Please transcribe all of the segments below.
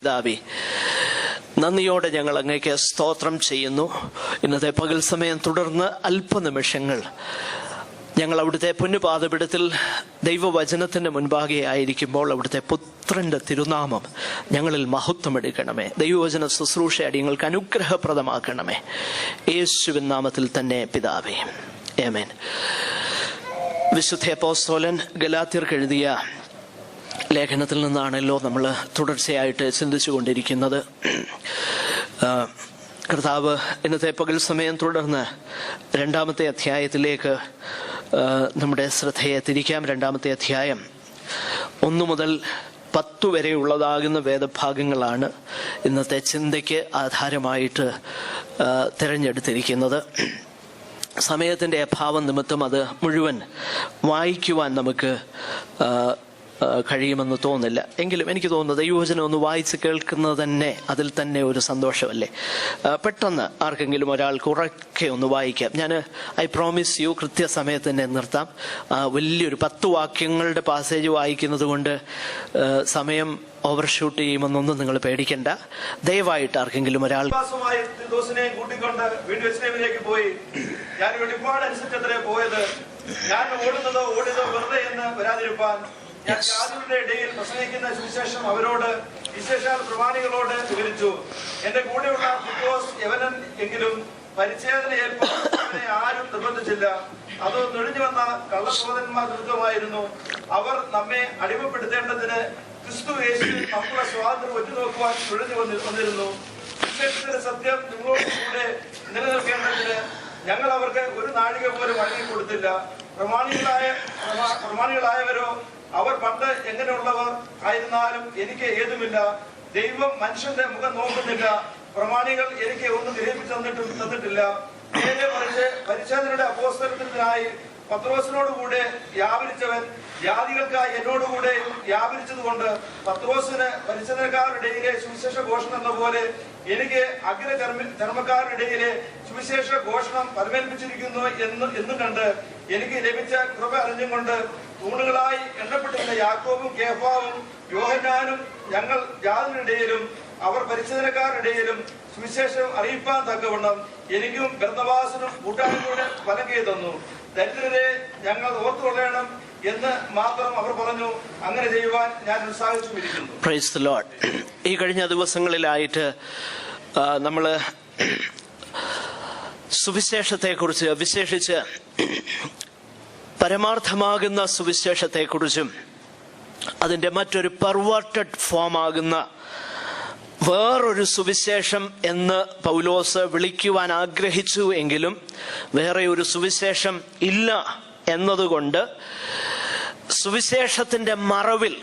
പിതാവേ, നന്ദിയോടെ ഞങ്ങൾ അങ്ങേക്ക് സ്തോത്രം ചെയ്യുന്നു. ഇന്നത്തെ പകൽ സമയം തുടർന്ന് അല്പനിമിഷങ്ങൾ ഞങ്ങൾ അവിടുത്തെ പൊന്നുപാദപീഠത്തിൽ ദൈവവചനത്തിൻ്റെ മുൻപാകെ ആയിരിക്കുമ്പോൾ അവിടുത്തെ പുത്രൻ്റെ തിരുനാമം ഞങ്ങളിൽ മഹത്വമെടുക്കണമേ. ദൈവവചന ശുശ്രൂഷ അടിയങ്ങൾക്ക് അനുഗ്രഹപ്രദമാക്കണമേ. യേശുവിൻ നാമത്തിൽ തന്നെ പിതാവേ, ആമേൻ. വിശുദ്ധ അപ്പോസ്തലൻ ഗലാത്യർക്ക് എഴുതിയ ലേഖനത്തിൽ നിന്നാണല്ലോ നമ്മൾ തുടർച്ചയായിട്ട് ചിന്തിച്ചു കൊണ്ടിരിക്കുന്നത്. കർത്താവ് ഇന്നത്തെ പകൽ സമയം തുടർന്ന് 2-ാമത്തെ അധ്യായത്തിലേക്ക് നമ്മുടെ ശ്രദ്ധയെ തിരിക്കാം. 2-ാമത്തെ അധ്യായം 1 മുതൽ 10 വരെയുള്ളതാകുന്ന വേദഭാഗങ്ങളാണ് ഇന്നത്തെ ചിന്തയ്ക്ക് ആധാരമായിട്ട് തിരഞ്ഞെടുത്തിരിക്കുന്നത്. സമയത്തിൻ്റെ അഭാവം നിമിത്തം അത് മുഴുവൻ വായിക്കുവാൻ നമുക്ക് കഴിയുമെന്ന് തോന്നില്ല. എങ്കിലും എനിക്ക് തോന്നുന്നത് ദൈവവചനം ഒന്ന് വായിച്ച് കേൾക്കുന്നത് തന്നെ അതിൽ തന്നെ ഒരു സന്തോഷമല്ലേ. പെട്ടെന്ന് ആർക്കെങ്കിലും ഒരാൾക്ക് ഉറക്കെ ഒന്ന് വായിക്കാം. ഞാൻ ഐ പ്രോമിസ് യു കൃത്യസമയത്ത് തന്നെ നിർത്താം. വലിയൊരു 10 വാക്യങ്ങളുടെ പാസേജ് വായിക്കുന്നത് കൊണ്ട് സമയം ഓവർഷൂട്ട് ചെയ്യുമെന്നൊന്നും നിങ്ങൾ പേടിക്കണ്ട. ദയവായിട്ട് ആർക്കെങ്കിലും ഒരാൾ പോയി ഞാൻ വെളിപ്പാടനുസരിച്ചത്രേ പോയത്, ഞാൻ ഓടിയതോ വെറുതെ എന്ന് വരാതിരിപ്പാൻ ഞാൻ ജാതികളുടെ ഇടയിൽ പ്രസംഗിക്കുന്ന സുവിശേഷം അവരോട് വിശേഷാൽ പ്രമാണികളോട് വിവരിച്ചു. എന്റെ കൂടെയുള്ള ഫിലിപ്പോസ് യവനൻ എങ്കിലും പരിച്ഛേദന ഏൽപ്പാൻ ആരും നിർബന്ധിച്ചില്ല. അത് നുഴഞ്ഞു വന്ന കള്ളസഹോദരന്മാർ ദുരിതമായിരുന്നു. അവർ നമ്മെ അടിമപ്പെടുത്തേണ്ടതിന് ക്രിസ്തു യേശുവിൽ നമ്മുടെ സ്വാതന്ത്ര്യം ഒറ്റുനോക്കുവാൻ നുഴഞ്ഞു വന്നിരുന്നു. വിശേഷത്തിന്റെ സത്യം നിങ്ങളോട് കൂടെ നിലനിൽക്കേണ്ടതിന് ഞങ്ങൾ അവർക്ക് ഒരു നാഴിക പോലും വഴങ്ങി കൊടുത്തില്ല. പ്രമാണികളായവരോ അവർ പണ്ട് എങ്ങനെയുള്ളവർ ആയിരുന്നാലും എനിക്ക് ഏതുമില്ല. ദൈവം മനുഷ്യന്റെ മുഖം നോക്കുന്നില്ല. പ്രമാണികൾ എനിക്ക് ഒന്നും ഗ്രഹിപ്പിച്ചു തന്നിട്ടില്ല. നേരെ മറിച്ച് പരിച്ഛേദനയുടെ അപ്പോസ്തലത്തിനായി പത്രോസിനോടുകൂടെ വ്യാപരിച്ചവൻ ജാതികൾക്കായി എന്നോടുകൂടെ വ്യാപരിച്ചതുകൊണ്ട് പത്രോസിന് പരിച്ഛേദനക്കാരുടെ ഇടയിലെ സുവിശേഷ ഘോഷണം എന്ന പോലെ എനിക്ക് അഗ്രചർമ്മക്കാരുടെ ഇടയിലെ സുവിശേഷ ഘോഷണം പരമേൽപ്പിച്ചിരിക്കുന്നു എന്നും കണ്ട് എനിക്ക് ലഭിച്ച കൃപ അറിഞ്ഞും കൊണ്ട് തൂണുകളായി എണ്ണപ്പെട്ടിരുന്ന യാക്കോബും കേഫാവും യോഹന്നാനും ഞങ്ങൾ ജാതികളിടയിലും അവർ പരിച്ഛേദനക്കാരുടെ ഇടയിലും സുവിശേഷം അറിയിപ്പാൻ തക്കവണ്ണം എനിക്കും ബർന്നബാസിനും കൂട്ടായ്മയുടെ ഫലം തന്നു. ദരിദ്രരെ ഞങ്ങൾ ഓർത്തുകൊള്ളണം എന്ന് മാത്രം അവർ പറഞ്ഞു. അങ്ങനെ ചെയ്യുവാൻ ഞാൻ ഉത്സാഹിച്ചുമിരിക്കുന്നു. Praise the Lord. ഈ കഴിഞ്ഞ ദിവസങ്ങളിലായിട്ട് നമ്മൾ സുവിശേഷത്തെക്കുറിച്ച്, വിശേഷിച്ച് പരമാർത്ഥമാകുന്ന സുവിശേഷത്തെക്കുറിച്ചും അതിൻ്റെ മറ്റൊരു പെർവേർട്ടഡ് ഫോമാകുന്ന വേറൊരു സുവിശേഷം എന്ന് പൗലോസ് വിളിക്കുവാൻ ആഗ്രഹിച്ചു എങ്കിലും വേറെ ഒരു സുവിശേഷം ഇല്ല എന്നതുകൊണ്ട് സുവിശേഷത്തിൻ്റെ മറവിൽ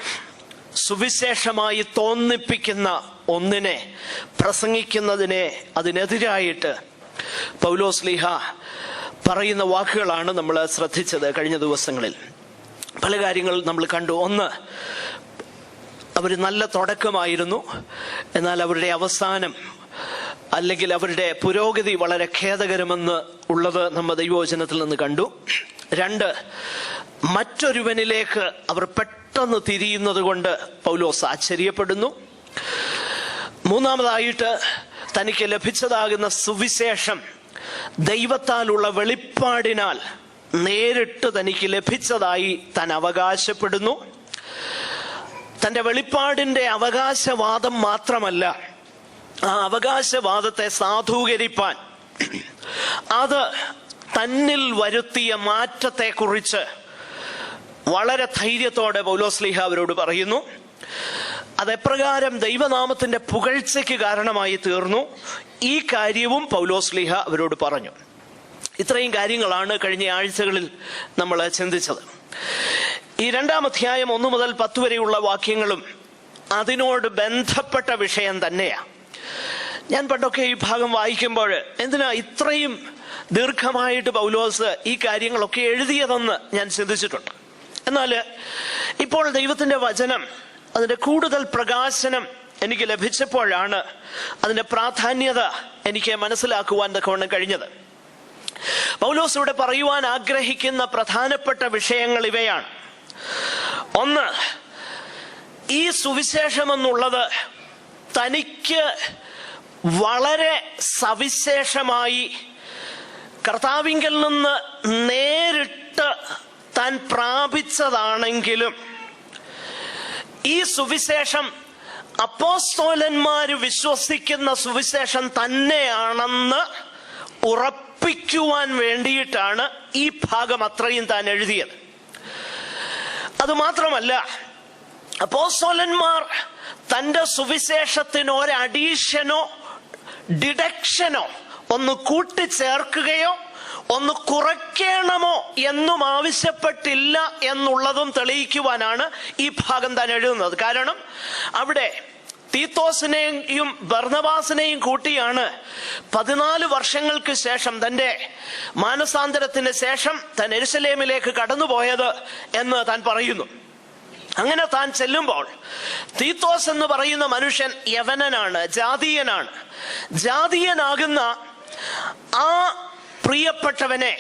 സുവിശേഷമായി തോന്നിപ്പിക്കുന്ന ഒന്നിനെ പ്രസംഗിക്കുന്നതിനെ അതിനെതിരായിട്ട് പൗലോസ് ലീഹ പറയുന്ന വാക്കുകളാണ് നമ്മൾ ശ്രദ്ധിച്ചത് കഴിഞ്ഞ ദിവസങ്ങളിൽ. പല കാര്യങ്ങൾ നമ്മൾ കണ്ടു. ഒന്ന്, അവർ നല്ല തുടക്കമായിരുന്നു, എന്നാൽ അവരുടെ അവസാനം അല്ലെങ്കിൽ അവരുടെ പുരോഗതി വളരെ ഖേദകരമെന്ന് ഉള്ളത് നമ്മൾ ദൈവവചനത്തിൽ നിന്ന് കണ്ടു. 2, മറ്റൊരുവനിലേക്ക് അവർ പെട്ടെന്ന് തിരിയുന്നത് കൊണ്ട് പൗലോസ് ആശ്ചര്യപ്പെടുന്നു. 3-മതായിട്ട് തനിക്ക് ലഭിച്ചതാകുന്ന സുവിശേഷം ദൈവത്താലുള്ള വെളിപ്പാടിനാൽ നേരിട്ട് തനിക്ക് ലഭിച്ചതായി താൻ അവകാശപ്പെടുന്നു. തൻ്റെ വെളിപ്പാടിൻ്റെ അവകാശവാദം മാത്രമല്ല, ആ അവകാശവാദത്തെ സാധൂകരിപ്പാൻ അത് തന്നിൽ വരുത്തിയ മാറ്റത്തെക്കുറിച്ച് വളരെ ധൈര്യത്തോടെ പൗലോസ് ലീഹ അവരോട് പറയുന്നു. അതെപ്രകാരം ദൈവനാമത്തിൻ്റെ പുകഴ്ചയ്ക്ക് കാരണമായി തീർന്നു. ഈ കാര്യവും പൗലോസ് ലീഹ അവരോട് പറഞ്ഞു. ഇത്രയും കാര്യങ്ങളാണ് കഴിഞ്ഞ ആഴ്ചകളിൽ നമ്മൾ ചിന്തിച്ചത്. ഈ 2-ാം അധ്യായം 1 മുതൽ 10 വരെയുള്ള വാക്യങ്ങളും അതിനോട് ബന്ധപ്പെട്ട വിഷയം തന്നെയാണ്. ഞാൻ പണ്ടൊക്കെ ഈ ഭാഗം വായിക്കുമ്പോൾ എന്തിനാ ഇത്രയും ദീർഘമായിട്ട് പൗലോസ് ഈ കാര്യങ്ങളൊക്കെ എഴുതിയതെന്ന് ഞാൻ ചിന്തിച്ചിട്ടുണ്ട്. എന്നാൽ ഇപ്പോൾ ദൈവത്തിൻ്റെ വചനം അതിൻ്റെ കൂടുതൽ പ്രകാശനം എനിക്ക് ലഭിച്ചപ്പോഴാണ് അതിൻ്റെ പ്രാധാന്യത എനിക്ക് മനസ്സിലാക്കുവാൻ തക്കവണ്ണം കഴിഞ്ഞത്. പൗലോസ് ഇവിടെ പറയുവാൻ ആഗ്രഹിക്കുന്ന പ്രധാനപ്പെട്ട വിഷയങ്ങൾ ഇവയാണ്. 1, ഈ സുവിശേഷം എന്നുള്ളത് തനിക്ക് വളരെ സവിശേഷമായി കർത്താവിങ്കൽ നിന്ന് നേരിട്ട് താൻ പ്രാപിച്ചതാണെങ്കിലും ഈ സുവിശേഷം അപ്പോസ്തലന്മാര് വിശ്വസിക്കുന്ന സുവിശേഷം തന്നെയാണെന്ന് ഉറപ്പിക്കുവാൻ വേണ്ടിയിട്ടാണ് ഈ ഭാഗം അത്രയും താൻ എഴുതിയത്. അതുമാത്രമല്ല, അപ്പോസ്തലന്മാർ തന്റെ സുവിശേഷത്തിന് ഒരു അഡീഷനോ ഡിഡക്ഷനോ ഒന്ന് കൂട്ടിച്ചേർക്കുകയോ ഒന്ന് കുറയ്ക്കണമോ എന്നും ആവശ്യപ്പെട്ടില്ല എന്നുള്ളതും തെളിയിക്കുവാനാണ് ഈ ഭാഗം താൻ എഴുതുന്നത്. കാരണം അവിടെ തീത്തോസിനെയും ബർന്നബാസിനെയും കൂട്ടിയാണ് 14 വർഷങ്ങൾക്ക് ശേഷം, തന്റെ മാനസാന്തരത്തിന് ശേഷം താൻ യെരുശലേമിലേക്ക് കടന്നുപോയത് എന്ന് താൻ പറയുന്നു. അങ്ങനെ താൻ ചെല്ലുമ്പോൾ തീത്തോസ് എന്ന് പറയുന്ന മനുഷ്യൻ യവനനാണ്, ജാതീയനാണ്. ജാതീയനാകുന്ന ആ പ്രിയപ്പെട്ടവനെ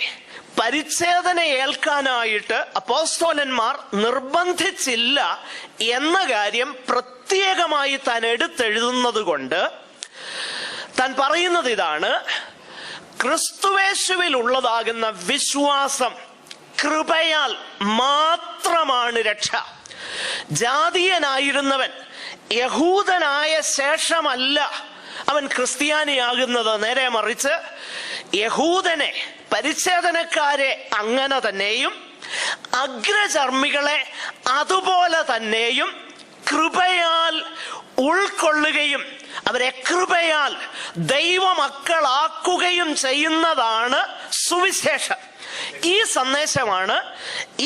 പരിച്ഛേദന ഏൽക്കാനായിട്ട് അപ്പോസ്തലന്മാർ നിർബന്ധിച്ചില്ല എന്ന കാര്യം പ്രത്യേകമായി താൻ എടുത്തെഴുതുന്നത് കൊണ്ട് താൻ പറയുന്നത് ഇതാണ്: ക്രിസ്തുവേശുവിൽ ഉള്ളതാകുന്ന വിശ്വാസം കൃപയാൽ മാത്രമാണ് രക്ഷ. ജാതീയനായിരുന്നവൻ യഹൂദനായ ശേഷമല്ല അവൻ ക്രിസ്ത്യാനിയാകുന്നത്. നേരെ മറിച്ച് യഹൂദനെ, പരിച്ഛേദനക്കാരെ അങ്ങനെ തന്നെയും അഗ്രചർമ്മികളെ അതുപോലെ തന്നെയും കൃപയാൽ ഉൾക്കൊള്ളുകയും അവരെ കൃപയാൽ ദൈവമക്കളാക്കുകയും ചെയ്യുന്നതാണ് സുവിശേഷം. ഈ സന്ദേശമാണ്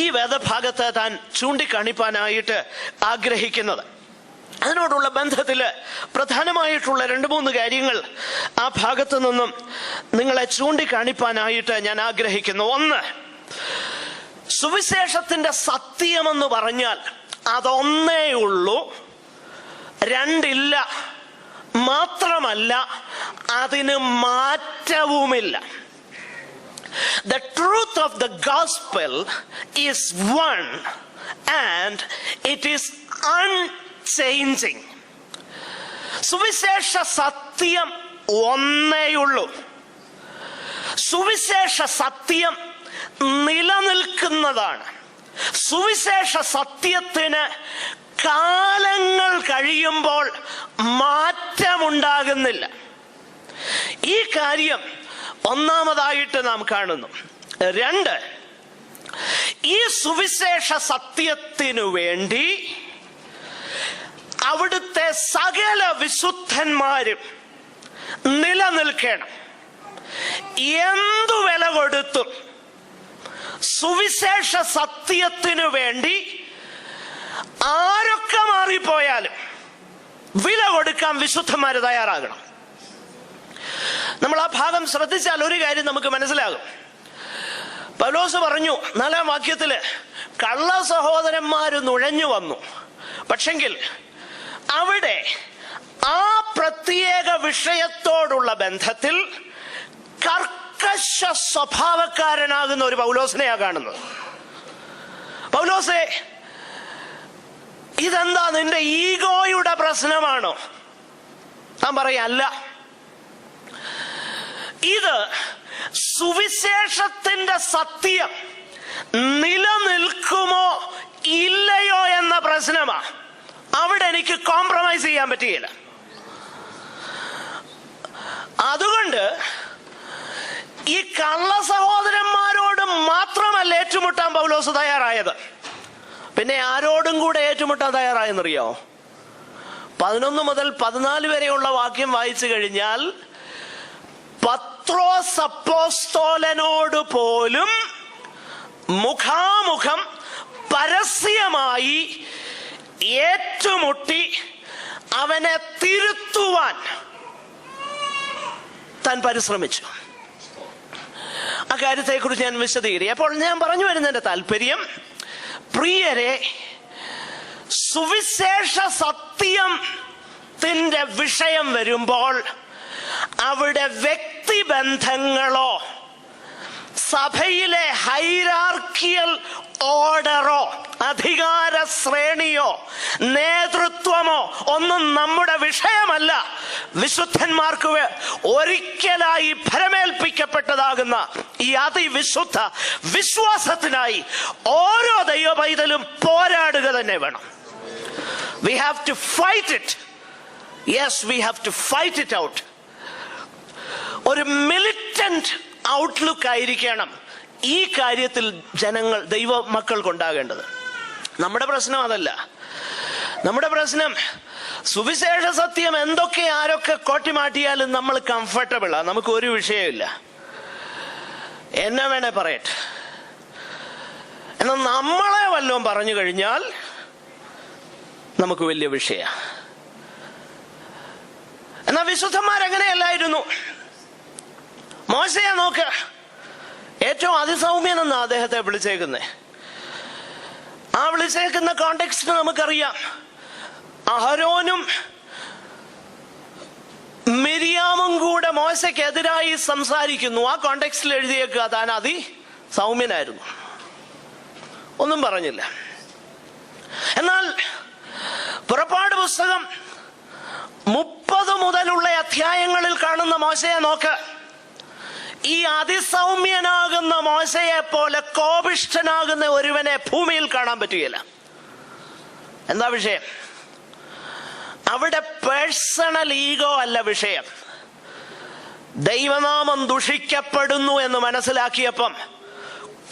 ഈ വേദഭാഗത്ത് താൻ ചൂണ്ടിക്കാണിപ്പാനായിട്ട് ആഗ്രഹിക്കുന്നത്. അതിനോടുള്ള ബന്ധത്തില് പ്രധാനമായിട്ടുള്ള 2-3 കാര്യങ്ങൾ ആ ഭാഗത്തു നിന്നും നിങ്ങളെ ചൂണ്ടിക്കാണിപ്പാനായിട്ട് ഞാൻ ആഗ്രഹിക്കുന്നു. ഒന്ന്, സുവിശേഷത്തിന്റെ സത്യമെന്ന് പറഞ്ഞാൽ അതൊന്നേ ഉള്ളൂ, 2 ഇല്ല. മാത്രമല്ല, അതിന് മാറ്റവുമില്ല. The truth of the gospel is one and it is unchanging. സുവിശേഷ സത്യം ഒന്നേയുള്ളൂ. സുവിശേഷ സത്യം നിലനിൽക്കുന്നതാണ്. സുവിശേഷ സത്യത്തിന് കാലങ്ങൾ കഴിയുമ്പോൾ മാറ്റമുണ്ടാകുന്നില്ല. ഈ കാര്യം ഒന്നാമതായിട്ട് നാം കാണുന്നു. 2, ഈ സുവിശേഷ സത്യത്തിനു വേണ്ടി അവിടുത്തെ സകല വിശുദ്ധന്മാരും നിലനിൽക്കണം. എന്തു വില കൊടുത്തും സുവിശേഷ സത്യത്തിനു വേണ്ടി ആരൊക്കെ മാറിപ്പോയാലും വില കൊടുക്കാൻ വിശുദ്ധന്മാര് തയ്യാറാകണം. നമ്മൾ ആ ഭാഗം ശ്രദ്ധിച്ചാൽ ഒരു കാര്യം നമുക്ക് മനസ്സിലാകും. പൗലോസ് പറഞ്ഞു 4-ാം വാക്യത്തില്, കള്ള സഹോദരന്മാര് നുഴഞ്ഞു വന്നു. പക്ഷെങ്കിൽ അവിടെ ആ പ്രത്യേക വിഷയത്തോടുള്ള ബന്ധത്തിൽ കർക്കശ സ്വഭാവക്കാരനാകുന്ന ഒരു പൗലോസിനെയാ കാണുന്നത്. പൗലോസേ, ഇതെന്താ നിന്റെ ഈഗോയുടെ പ്രശ്നമാണോ? ഞാൻ പറയല്ല, ഇത് സുവിശേഷത്തിന്റെ സത്യം നിലനിൽക്കുമോ ഇല്ലയോ എന്ന പ്രശ്നമാ. അവിടെ എനിക്ക് കോംപ്രമൈസ് ചെയ്യാൻ പറ്റുകയില്ല. അതുകൊണ്ട് ഈ കള്ള സഹോദരന്മാരോട് മാത്രമല്ല ഏറ്റുമുട്ടാൻ പൗലോസ് തയ്യാറായത്. പിന്നെ ആരോടും കൂടെ ഏറ്റുമുട്ടാൻ തയ്യാറായെന്നറിയോ? 11 മുതൽ 14 വരെയുള്ള വാക്യം വായിച്ചു കഴിഞ്ഞാൽ പത്രോസ് അപ്പോസ്തലനോട് പോലും മുഖാമുഖം പരസ്യമായി ഏറ്റുമുട്ടി അവനെ തിരുത്തുവാൻ താൻ പരിശ്രമിച്ചു. ആ കാര്യത്തെക്കുറിച്ച് ഞാൻ വിശദീകരിക്കും. അപ്പോൾ ഞാൻ പറഞ്ഞു വരുന്നതിന്റെ താല്പര്യം, പ്രിയരെ, സുവിശേഷ സത്യത്തിന്റെ വിഷയം വരുമ്പോൾ അവിടെ വ്യക്തിബന്ധങ്ങളോ സഭയിലെ ഹൈറാർക്കിയൽ ഓർഡറോ അധികാര ശ്രേണിയോ നേതൃത്വമോ ഒന്നും നമ്മുടെ വിഷയമല്ല. വിശുദ്ധന്മാർക്ക് ഒരിക്കലായി ഫലമേൽപ്പിക്കപ്പെട്ടതാകുന്ന ഈ അതിവിശുദ്ധ വിശ്വാസത്തിനായി ഓരോ ദൈവ പൈതലും പോരാടുക തന്നെ വേണം. We have to fight it. Yes, we have to fight it out. ഒരു മിലിറ്റന്റ് ഔട്ട്ലുക്ക് ആയിരിക്കണം ഈ കാര്യത്തിൽ ജനങ്ങൾ ദൈവ മക്കൾക്കുണ്ടാകേണ്ടത്. നമ്മുടെ പ്രശ്നം അതല്ല. നമ്മുടെ പ്രശ്നം സുവിശേഷ സത്യം എന്തൊക്കെ ആരൊക്കെ കോട്ടിമാട്ടിയാലും നമ്മൾ കംഫർട്ടബിളാ, നമുക്ക് ഒരു വിഷയമില്ല, എന്നെ വേണേ പറയട്ടെ. എന്നാൽ നമ്മളെ വല്ലതും പറഞ്ഞു കഴിഞ്ഞാൽ നമുക്ക് വലിയ വിഷയ. എന്നാൽ വിശുദ്ധന്മാരെങ്ങനെയല്ലായിരുന്നു? മോശയെ നോക്ക്, ഏറ്റവും അതിസൗമ്യനെന്നാ അദ്ദേഹത്തെ വിളിച്ചേക്കുന്നേ. ആ വിളിച്ചേക്കുന്ന കോണ്ടെക്സ്റ്റ് നമുക്കറിയാം. അഹരോനും മിരിയാമും കൂടെ മോശയ്ക്കെതിരായി സംസാരിക്കുന്നു. ആ കോണ്ടെക്സ്റ്റിൽ എഴുതിയേക്കുക താൻ അതിസൗമ്യനായിരുന്നു, ഒന്നും പറഞ്ഞില്ല. എന്നാൽ പുറപ്പാട് പുസ്തകം 30 മുതലുള്ള അധ്യായങ്ങളിൽ കാണുന്ന മോശയെ നോക്ക്. ഈ അതിസൗമ്യനാകുന്ന മോശയെ പോലെ കോപിഷ്ഠനാകുന്ന ഒരുവനെ ഭൂമിയിൽ കാണാൻ പറ്റുകയില്ല. എന്താ വിഷയം? അവിടെ പേഴ്സണൽ ഈഗോ അല്ല വിഷയം. ദൈവനാമം ദുഷിക്കപ്പെടുന്നു എന്ന് മനസ്സിലാക്കിയപ്പം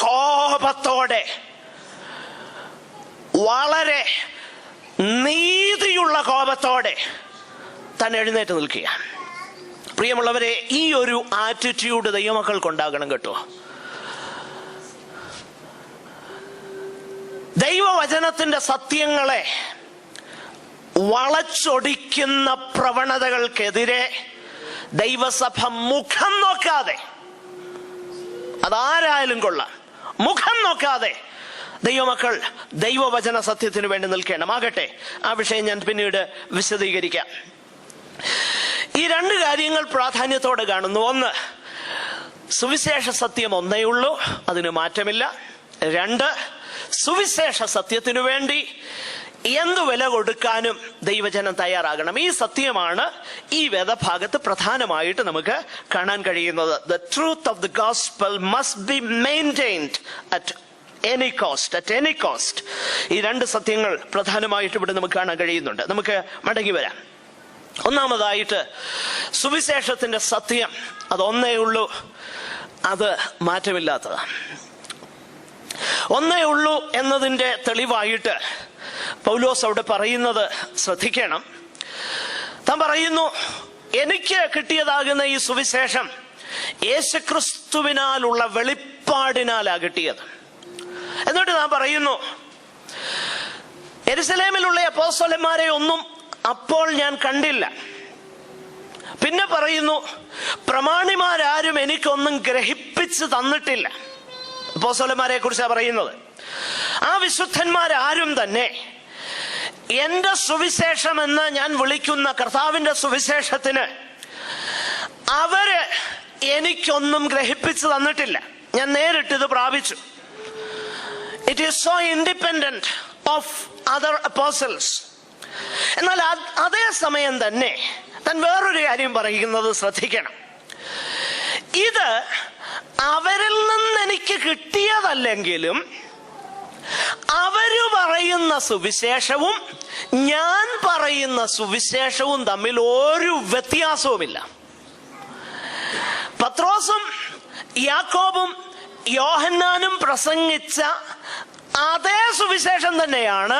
കോപത്തോടെ, വളരെ നീതിയുള്ള കോപത്തോടെ താൻ എഴുന്നേറ്റ് നിൽക്കുക. പ്രിയമുള്ളവരെ, ഈ ഒരു ആറ്റിറ്റ്യൂഡ് ദൈവമക്കൾക്കുണ്ടാകണം കേട്ടോ. ദൈവവചനത്തിന്റെ സത്യങ്ങളെ വളച്ചൊടിക്കുന്ന പ്രവണതകൾക്കെതിരെ ദൈവസഭ മുഖം നോക്കാതെ, അതാരായാലും കൊള്ളാം, മുഖം നോക്കാതെ ദൈവമക്കൾ ദൈവവചന സത്യത്തിന് വേണ്ടി നിൽക്കണം. ആകട്ടെ, ആ വിഷയം ഞാൻ പിന്നീട് വിശദീകരിക്കാം. ഈ 2 കാര്യങ്ങൾ പ്രാധാന്യത്തോടെ കാണുന്നു. ഒന്ന്, സുവിശേഷ സത്യം ഒന്നേ ഉള്ളൂ, അതിന് മാറ്റമില്ല. 2, സുവിശേഷ സത്യത്തിനു വേണ്ടി എന്തു വില കൊടുക്കാനും ദൈവജനം തയ്യാറാകണം. ഈ സത്യമാണ് ഈ വേദഭാഗത്ത് പ്രധാനമായിട്ട് നമുക്ക് കാണാൻ കഴിയുന്നത്. The truth of the gospel must be maintained at any cost. ഈ 2 സത്യങ്ങൾ പ്രധാനമായിട്ട് ഇവിടെ നമുക്ക് കാണാൻ കഴിയുന്നുണ്ട്. നമുക്ക് മടങ്ങി വരാം. ഒന്നാമതായിട്ട്, സുവിശേഷത്തിന്റെ സത്യം അതൊന്നേ ഉള്ളൂ, അത് മാറ്റമില്ലാത്തതാണ്. ഒന്നേ ഉള്ളൂ എന്നതിന്റെ തെളിവായിട്ട് പൗലോസ് അവിടെ പറയുന്നത് ശ്രദ്ധിക്കണം. താൻ പറയുന്നു, എനിക്ക് കിട്ടിയതാകുന്ന ഈ സുവിശേഷം യേശുക്രിസ്തുവിനാലുള്ള വെളിപ്പാടിനാലാ കിട്ടിയത്. എന്നിട്ട് താൻ പറയുന്നു, യെരുശലേമിലുള്ള അപ്പോസ്തലന്മാരെ ഒന്നും അപ്പോൾ ഞാൻ കണ്ടില്ല. പിന്നെ പറയുന്നു, പ്രമാണിമാരാരും എനിക്കൊന്നും ഗ്രഹിപ്പിച്ച് തന്നിട്ടില്ല. അപ്പോസ്തലന്മാരെ കുറിച്ചാണ് പറയുന്നത്. ആ വിശുദ്ധന്മാരാരും തന്നെ എന്റെ സുവിശേഷം എന്ന് ഞാൻ വിളിക്കുന്ന കർത്താവിന്റെ സുവിശേഷത്തിന് അവര് എനിക്കൊന്നും ഗ്രഹിപ്പിച്ച് തന്നിട്ടില്ല. ഞാൻ നേരിട്ടിത് പ്രാപിച്ചു. It is so independent of other apostles. എന്നാൽ അതേ സമയം തന്നെ താൻ വേറൊരു കാര്യം പറയുന്നത് ശ്രദ്ധിക്കണം. ഇത് അവരിൽ നിന്ന് എനിക്ക് കിട്ടിയതല്ലെങ്കിലും അവര് പറയുന്ന സുവിശേഷവും ഞാൻ പറയുന്ന സുവിശേഷവും തമ്മിൽ ഒരു വ്യത്യാസവുമില്ല. പത്രോസും യാക്കോബും യോഹന്നാനും പ്രസംഗിച്ച അതേ സുവിശേഷം തന്നെയാണ്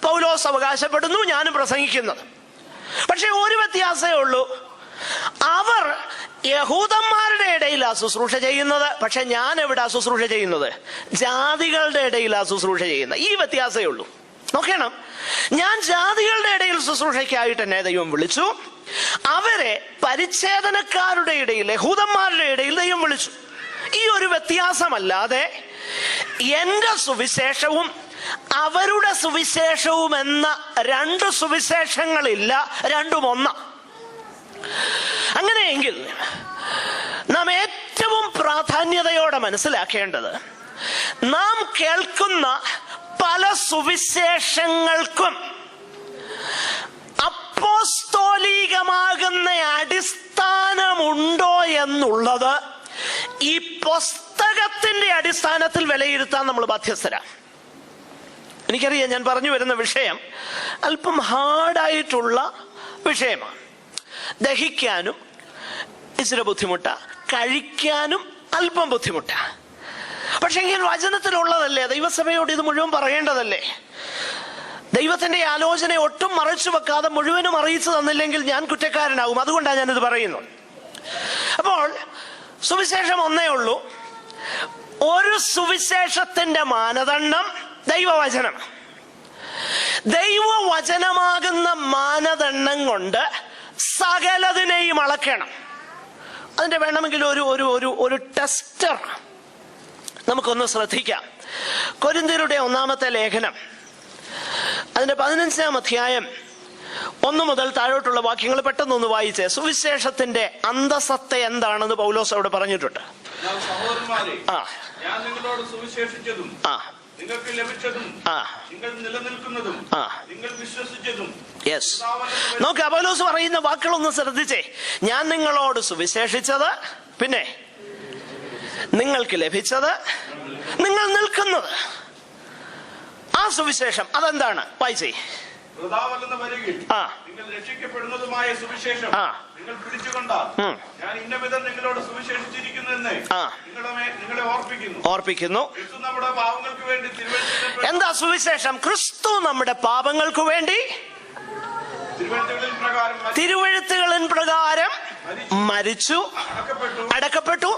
പൗലോസ് അവകാശപ്പെടുന്നു ഞാനും പ്രസംഗിക്കുന്നത്. പക്ഷെ ഒരു വ്യത്യാസമേ ഉള്ളൂ. അവർ യഹൂദന്മാരുടെ ഇടയിലാ ശുശ്രൂഷ ചെയ്യുന്നത്, പക്ഷെ ഞാൻ എവിടാ ശുശ്രൂഷ ചെയ്യുന്നത്? ജാതികളുടെ ഇടയിലാ ശുശ്രൂഷ ചെയ്യുന്നത്. ഈ വ്യത്യാസമേ ഉള്ളൂ. നോക്കണം, ഞാൻ ജാതികളുടെ ഇടയിൽ ശുശ്രൂഷയ്ക്കായിട്ട് എന്നെ ദൈവം വിളിച്ചു. അവരെ പരിച്ഛേദനക്കാരുടെ ഇടയിൽ, യഹൂദന്മാരുടെ ഇടയിൽ ദൈവം വിളിച്ചു. ഈ ഒരു വ്യത്യാസമല്ലാതെ എന്റെ സുവിശേഷവും അവരുടെ സുവിശേഷവും എന്ന 2 സുവിശേഷങ്ങളില്ല, രണ്ടും ഒന്ന്. അങ്ങനെയെങ്കിൽ നാം ഏറ്റവും പ്രാധാന്യതയോടെ മനസ്സിലാക്കേണ്ടത്, നാം കേൾക്കുന്ന പല സുവിശേഷങ്ങൾക്കും അപ്പോസ്തോലികമാകുന്ന അടിസ്ഥാനമുണ്ടോ എന്നുള്ളത് ഈ പുസ്തകത്തിന്റെ അടിസ്ഥാനത്തിൽ വിലയിരുത്താൻ നമ്മൾ ബാധ്യസ്ഥരാണ്. എനിക്കറിയാം, ഞാൻ പറഞ്ഞു വരുന്ന വിഷയം അല്പം ഹാർഡായിട്ടുള്ള വിഷയമാണ്. ദഹിക്കാനും ഇച്ചിരി ബുദ്ധിമുട്ടാ, കഴിക്കാനും അല്പം ബുദ്ധിമുട്ടാ. പക്ഷെ എങ്കിൽ വചനത്തിലുള്ളതല്ലേ, ദൈവസഭയോട് ഇത് മുഴുവൻ പറയേണ്ടതല്ലേ. ദൈവത്തിന്റെ ആലോചന ഒട്ടും മറച്ചു വെക്കാതെ മുഴുവനും അറിയിച്ചു തന്നില്ലെങ്കിൽ ഞാൻ കുറ്റക്കാരനാകും. അതുകൊണ്ടാണ് ഞാനിത് പറയുന്നത്. അപ്പോൾ സുവിശേഷം ഒന്നേ ഉള്ളൂ. ഒരു സുവിശേഷത്തിന്റെ മാനദണ്ഡം ദൈവവചനം. ദൈവവചനമാകുന്ന മാനദണ്ഡം കൊണ്ട് സകലതിനെയും അളക്കണം. അതിന്റെ വേണമെങ്കിൽ ഒരു ടെസ്റ്റർ നമുക്കൊന്ന് ശ്രദ്ധിക്കാം. കൊരിന്ത്യരുടെ 1-ാമത്തെ ലേഖനം, അതിന്റെ 15-ാം അധ്യായം 1 മുതൽ താഴോട്ടുള്ള വാക്യങ്ങൾ പെട്ടെന്നൊന്ന് വായിച്ചേ. സുവിശേഷത്തിന്റെ അന്തസത്ത എന്താണെന്ന് പൗലോസ് അവിടെ പറഞ്ഞിട്ടുണ്ട്. ഞാൻ നിങ്ങളോട് സുവിശേഷിച്ചതും നിങ്ങൾക്ക് ലഭിച്ചതും നിങ്ങൾ നിലനിൽക്കുന്നതും നിങ്ങൾ വിശ്വസിച്ചതും. യെസ്, നോക്ക്, പൗലോസ് പറയുന്ന വാക്കുകളൊന്ന് ശ്രദ്ധിച്ചേ. ഞാൻ നിങ്ങളോട് സുവിശേഷിച്ചത്, പിന്നെ നിങ്ങൾക്ക് ലഭിച്ചത്, നിങ്ങൾ നിൽക്കുന്നത്. ആ സുവിശേഷം അതെന്താണ്? വായിച്ചേ. നിങ്ങൾ രക്ഷിക്കപ്പെടുന്നതുമായ സുവിശേഷം നിങ്ങൾ പിടിച്ചുകൊണ്ടാൽ ഞാൻ ഇന്ന വിധം നിങ്ങളോട് സുവിശേഷിച്ചിരിക്കുന്നെന്ന് നിങ്ങളെ ഓർപ്പിക്കുന്നു. നമ്മുടെ പാപങ്ങൾക്ക് വേണ്ടി എന്താ സുവിശേഷം? ക്രിസ്തു നമ്മുടെ പാപങ്ങൾക്ക് വേണ്ടി തിരുവെഴുത്തുകളിൻ പ്രകാരം മരിച്ചു, അടക്കപ്പെട്ടു,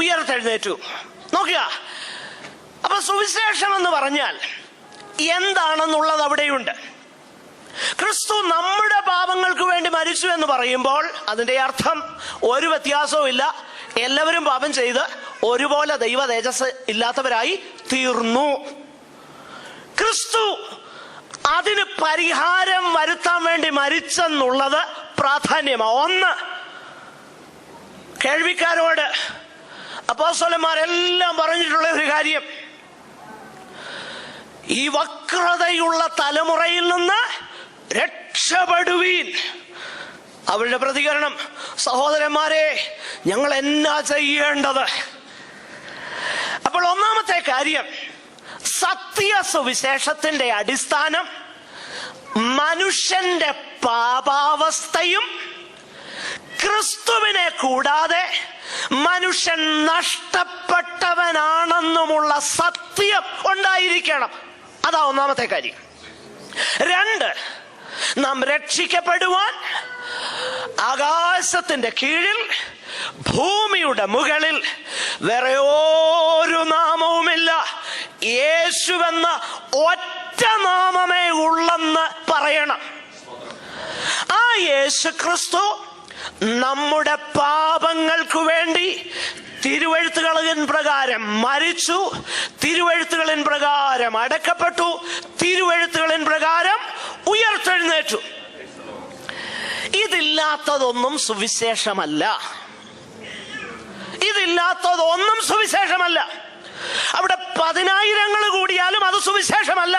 ഉയർത്തെഴുന്നേറ്റു. നോക്കുക, അപ്പൊ സുവിശേഷം എന്ന് പറഞ്ഞാൽ എന്താണെന്നുള്ളത് അവിടെയുണ്ട്. ക്രിസ്തു നമ്മുടെ പാപങ്ങൾക്ക് വേണ്ടി മരിച്ചു എന്ന് പറയുമ്പോൾ അതിന്റെ അർത്ഥം ഒരു വ്യത്യാസവും ഇല്ല. എല്ലാവരും പാപം ചെയ്ത് ഒരുപോലെ ദൈവ തേജസ് ഇല്ലാത്തവരായി തീർന്നു. ക്രിസ്തു അതിന് പരിഹാരം വരുത്താൻ വേണ്ടി മരിച്ചെന്നുള്ളത് പ്രാധാന്യമാണ്. ഒന്ന്, കേൾവിക്കാരോട് അപ്പോസ്തലന്മാരെല്ലാം പറഞ്ഞിട്ടുള്ള ഒരു കാര്യം, ഈ വക്രതയുള്ള തലമുറയിൽ നിന്ന് രക്ഷപ്പെടുവീൻ. അവരുടെ പ്രതികരണം, സഹോദരന്മാരെ, ഞങ്ങൾ എന്നാ ചെയ്യേണ്ടത്? അപ്പോൾ ഒന്നാമത്തെ കാര്യം, സത്യ സുവിശേഷത്തിന്റെ അടിസ്ഥാനം മനുഷ്യന്റെ പാപാവസ്ഥയും ക്രിസ്തുവിനെ കൂടാതെ മനുഷ്യൻ നഷ്ടപ്പെട്ടവനാണെന്നുമുള്ള സത്യം ഉണ്ടായിരിക്കണം. അതാ ഒന്നാമത്തെ കാര്യം. 2, നാം രക്ഷിക്കപ്പെടുവാൻ ആകാശത്തിന്റെ കീഴിൽ ഭൂമിയുടെ മുകളിൽ വേറെ ഒരു നാമവുമില്ല, യേശുവെന്ന ഒറ്റ നാമമേ ഉള്ളെന്ന് പറയണം. ആ യേശു ക്രിസ്തു നമ്മുടെ പാപങ്ങൾക്ക് വേണ്ടി തിരുവെഴുത്തുകളിൻ പ്രകാരം മരിച്ചു, തിരുവെഴുത്തുകളിൻ പ്രകാരം അടക്കപ്പെട്ടു, തിരുവെഴുത്തുകളിൻ പ്രകാരം ഉയർത്തെഴുന്നേറ്റു. ഇതില്ലാത്തതൊന്നും സുവിശേഷമല്ല. ഇതില്ലാത്തതൊന്നും സുവിശേഷമല്ല. അവിടെ 10,000 കൂടിയാലും അത് സുവിശേഷമല്ല.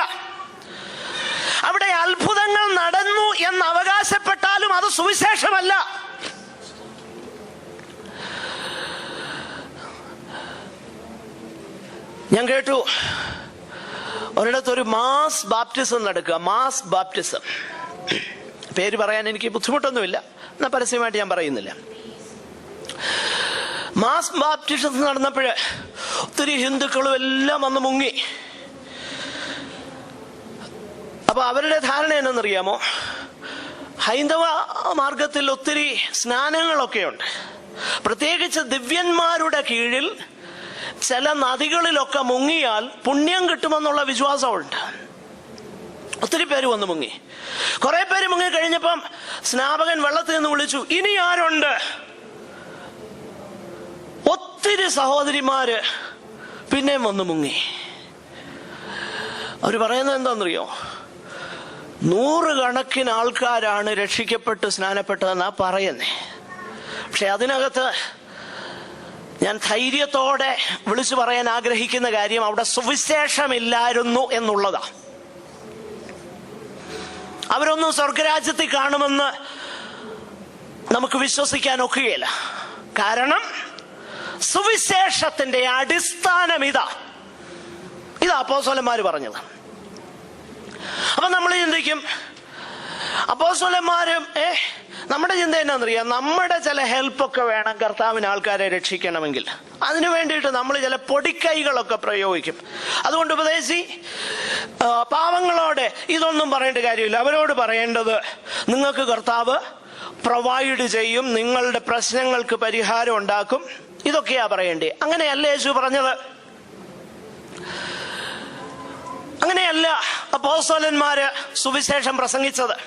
അവിടെ അത്ഭുതങ്ങൾ നടന്നു എന്ന് അവകാശപ്പെട്ടാലും അത് സുവിശേഷമല്ല. ഞാൻ കേട്ടു ഒരിടത്തൊരു മാസ് ബാപ്റ്റിസം നടക്കുക. മാസ് ബാപ്റ്റിസം, പേര് പറയാൻ എനിക്ക് ബുദ്ധിമുട്ടൊന്നുമില്ല, എന്നാൽ പരസ്യമായിട്ട് ഞാൻ പറയുന്നില്ല. മാസ് ബാപ്റ്റിസം നടന്നപ്പോൾ ഒത്തിരി ഹിന്ദുക്കളും എല്ലാം വന്ന് മുങ്ങി. അപ്പൊ അവരുടെ ധാരണ എന്നറിയാമോ? ഹൈന്ദവ മാർഗത്തിൽ ഒത്തിരി സ്നാനങ്ങളൊക്കെയുണ്ട്. പ്രത്യേകിച്ച് ദിവ്യന്മാരുടെ കീഴിൽ ചില നദികളിലൊക്കെ മുങ്ങിയാൽ പുണ്യം കിട്ടുമെന്നുള്ള വിശ്വാസമുണ്ട്. ഒത്തിരി പേര് വന്ന് മുങ്ങി. കുറെ പേര് മുങ്ങി കഴിഞ്ഞപ്പം സ്നാപകൻ വെള്ളത്തിൽ നിന്ന് വിളിച്ചു, ഇനി ആരുണ്ട്? ഒത്തിരി സഹോദരിമാര് പിന്നെയും വന്ന് മുങ്ങി. അവര് പറയുന്നത് എന്താണെന്നറിയോ? 100 കണക്കിന് ആൾക്കാരാണ് രക്ഷിക്കപ്പെട്ട് സ്നാനപ്പെട്ടതെന്നാ പറയുന്നേ. പക്ഷെ അതിനകത്ത് ഞാൻ ധൈര്യത്തോടെ വിളിച്ചു പറയാൻ ആഗ്രഹിക്കുന്ന കാര്യം അവിടെ സുവിശേഷമില്ലായിരുന്നു എന്നുള്ളതാണ്. അവരൊന്നും സ്വർഗരാജ്യത്തിൽ കാണുമെന്ന് നമുക്ക് വിശ്വസിക്കാൻ ഒക്കുകയില്ല. കാരണം സുവിശേഷത്തിന്റെ അടിസ്ഥാനം ഇതാ അപ്പോസ്തലന്മാർ പറഞ്ഞത്. അപ്പൊ നമ്മൾ ചിന്തിക്കും, അപ്പോസ്തലന്മാരും നമ്മുടെ ചിന്ത എന്നാന്നറിയാം, നമ്മുടെ ചില ഹെൽപ്പൊക്കെ വേണം കർത്താവിന് ആൾക്കാരെ രക്ഷിക്കണമെങ്കിൽ. അതിനു വേണ്ടിയിട്ട് നമ്മൾ ചില പൊടിക്കൈകളൊക്കെ പ്രയോഗിക്കും. അതുകൊണ്ട് ഉപദേശി പാവങ്ങളോട് ഇതൊന്നും പറയേണ്ട കാര്യമില്ല. അവരോട് പറയേണ്ടത്, നിങ്ങൾക്ക് കർത്താവ് പ്രൊവൈഡ് ചെയ്യും, നിങ്ങളുടെ പ്രശ്നങ്ങൾക്ക് പരിഹാരം ഉണ്ടാക്കും, ഇതൊക്കെയാ പറയേണ്ടേ. അങ്ങനെയല്ല യേശു പറഞ്ഞത്. അങ്ങനെയല്ല അപ്പോസ്തലന്മാര് സുവിശേഷം പ്രസംഗിച്ചത്.